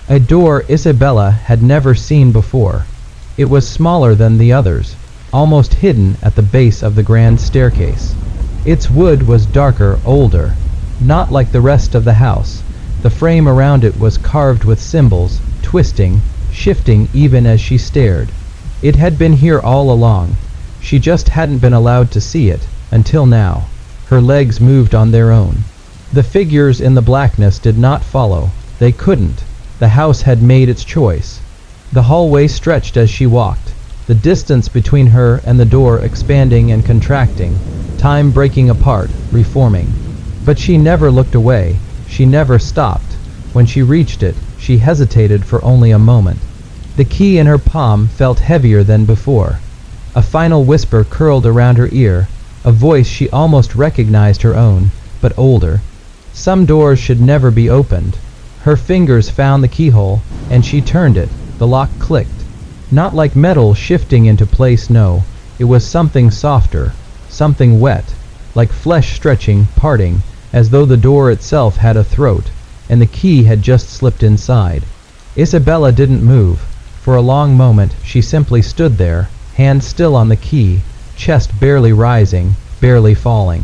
A door Isabella had never seen before. It was smaller than the others, almost hidden at the base of the grand staircase. Its wood was darker, older, not like the rest of the house. The frame around it was carved with symbols, twisting, shifting even as she stared. It had been here all along. She just hadn't been allowed to see it, until now. Her legs moved on their own. The figures in the blackness did not follow. They couldn't. The house had made its choice. The hallway stretched as she walked, the distance between her and the door expanding and contracting, time breaking apart, reforming. But she never looked away. She never stopped. When she reached it, she hesitated for only a moment. The key in her palm felt heavier than before. A final whisper curled around her ear, a voice she almost recognized her own, but older. Some doors should never be opened. Her fingers found the keyhole, and she turned it. The lock clicked. Not like metal shifting into place, no. It was something softer, something wet, like flesh stretching, parting, as though the door itself had a throat, and the key had just slipped inside. Isabella didn't move. For a long moment she simply stood there, hand still on the key, chest barely rising, barely falling.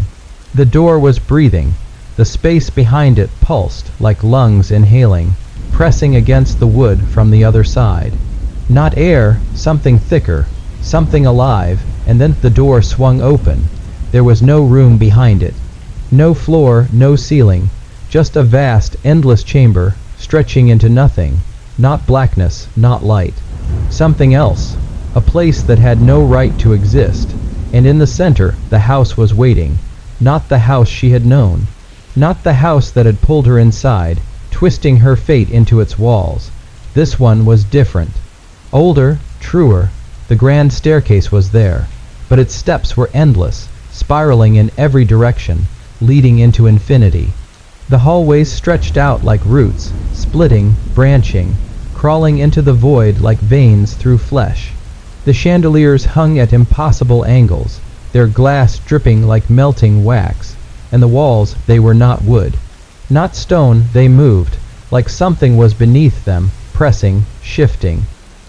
The door was breathing. The space behind it pulsed like lungs inhaling, pressing against the wood from the other side. Not air, something thicker, something alive, and then the door swung open. There was no room behind it. No floor, no ceiling, just a vast, endless chamber, stretching into nothing. Not blackness, not light. Something else. A place that had no right to exist. And in the center, the house was waiting. Not the house she had known. Not the house that had pulled her inside, twisting her fate into its walls. This one was different. Older, truer. The grand staircase was there, but its steps were endless, spiraling in every direction, leading into infinity. The hallways stretched out like roots, splitting, branching, crawling into the void like veins through flesh. The chandeliers hung at impossible angles, their glass dripping like melting wax, and the walls, they were not wood. Not stone, they moved, like something was beneath them, pressing, shifting.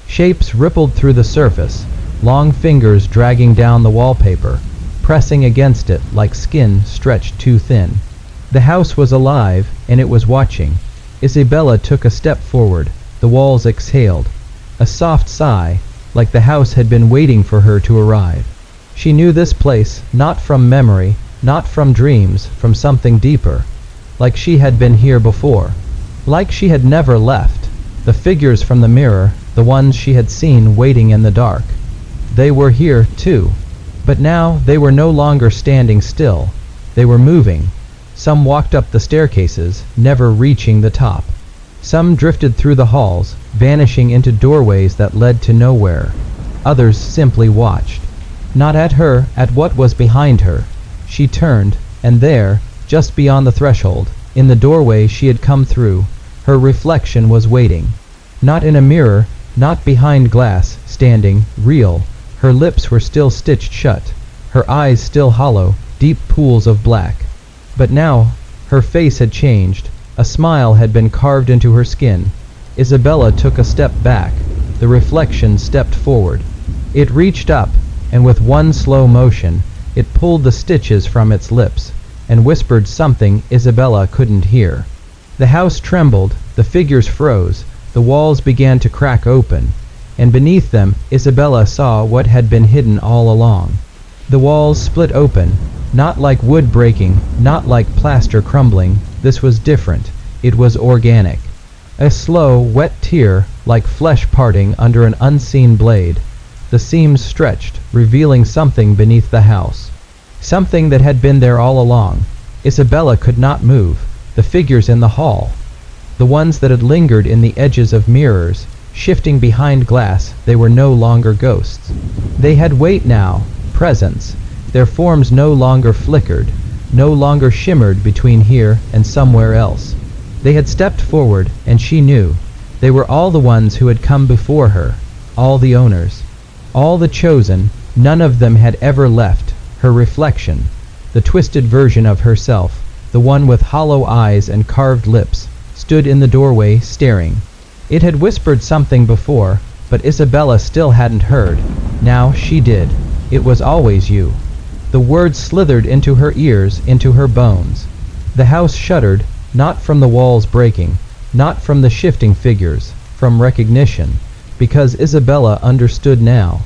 Shapes rippled through the surface, long fingers dragging down the wallpaper, pressing against it like skin stretched too thin. The house was alive, and it was watching. Isabella took a step forward. The walls exhaled. A soft sigh, like the house had been waiting for her to arrive. She knew this place, not from memory, not from dreams, from something deeper. Like she had been here before. Like she had never left. The figures from the mirror, the ones she had seen waiting in the dark. They were here, too. But now they were no longer standing still. They were moving. Some walked up the staircases, never reaching the top. Some drifted through the halls, vanishing into doorways that led to nowhere. Others simply watched. Not at her, at what was behind her. She turned, and there, just beyond the threshold, in the doorway she had come through, Her reflection was waiting. Not in a mirror, not behind glass, standing, real. Her lips were still stitched shut, her eyes still hollow, deep pools of black. But now, her face had changed. A smile had been carved into her skin. Isabella took a step back. The reflection stepped forward. It reached up, and with one slow motion, it pulled the stitches from its lips, and whispered something Isabella couldn't hear. The house trembled, the figures froze, the walls began to crack open, and beneath them Isabella saw what had been hidden all along. The walls split open, not like wood breaking, not like plaster crumbling. This was different. It was organic. A slow, wet tear, like flesh parting under an unseen blade. The seams stretched, revealing something beneath the house. Something that had been there all along. Isabella could not move. The figures in the hall. The ones that had lingered in the edges of mirrors, shifting behind glass, they were no longer ghosts. They had weight now, presence. Their forms no longer flickered, no longer shimmered between here and somewhere else. They had stepped forward, and she knew. They were all the ones who had come before her, all the owners, all the chosen. None of them had ever left. Her reflection, the twisted version of herself, the one with hollow eyes and carved lips, stood in the doorway, staring. It had whispered something before, but Isabella still hadn't heard. Now she did. It was always you. The words slithered into her ears, into her bones. The house shuddered, not from the walls breaking, not from the shifting figures, from recognition, because Isabella understood now.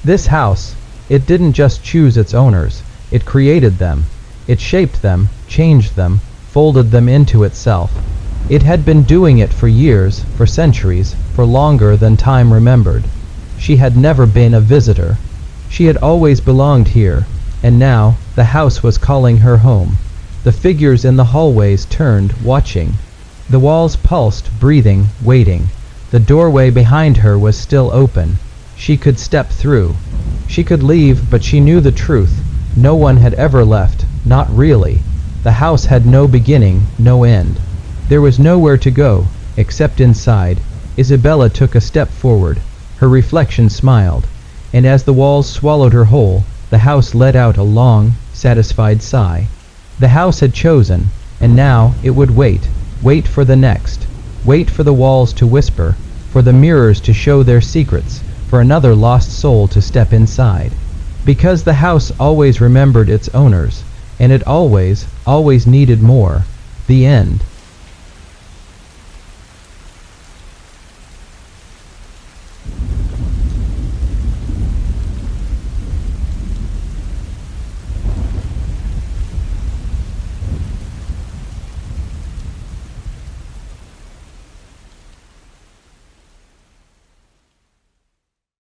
This house, it didn't just choose its owners, it created them. It shaped them, changed them, folded them into itself. It had been doing it for years, for centuries, for longer than time remembered. She had never been a visitor. She had always belonged here, and now the house was calling her home. The figures in the hallways turned, watching. The walls pulsed, breathing, waiting. The doorway behind her was still open. She could step through. She could leave, but she knew the truth. No one had ever left, not really. The house had no beginning, no end. There was nowhere to go, except inside. Isabella took a step forward. Her reflection smiled, and as the walls swallowed her whole, the house let out a long, satisfied sigh. The house had chosen, and now it would wait for the next, wait for the walls to whisper, for the mirrors to show their secrets, for another lost soul to step inside. Because the house always remembered its owners, and it always needed more. The end.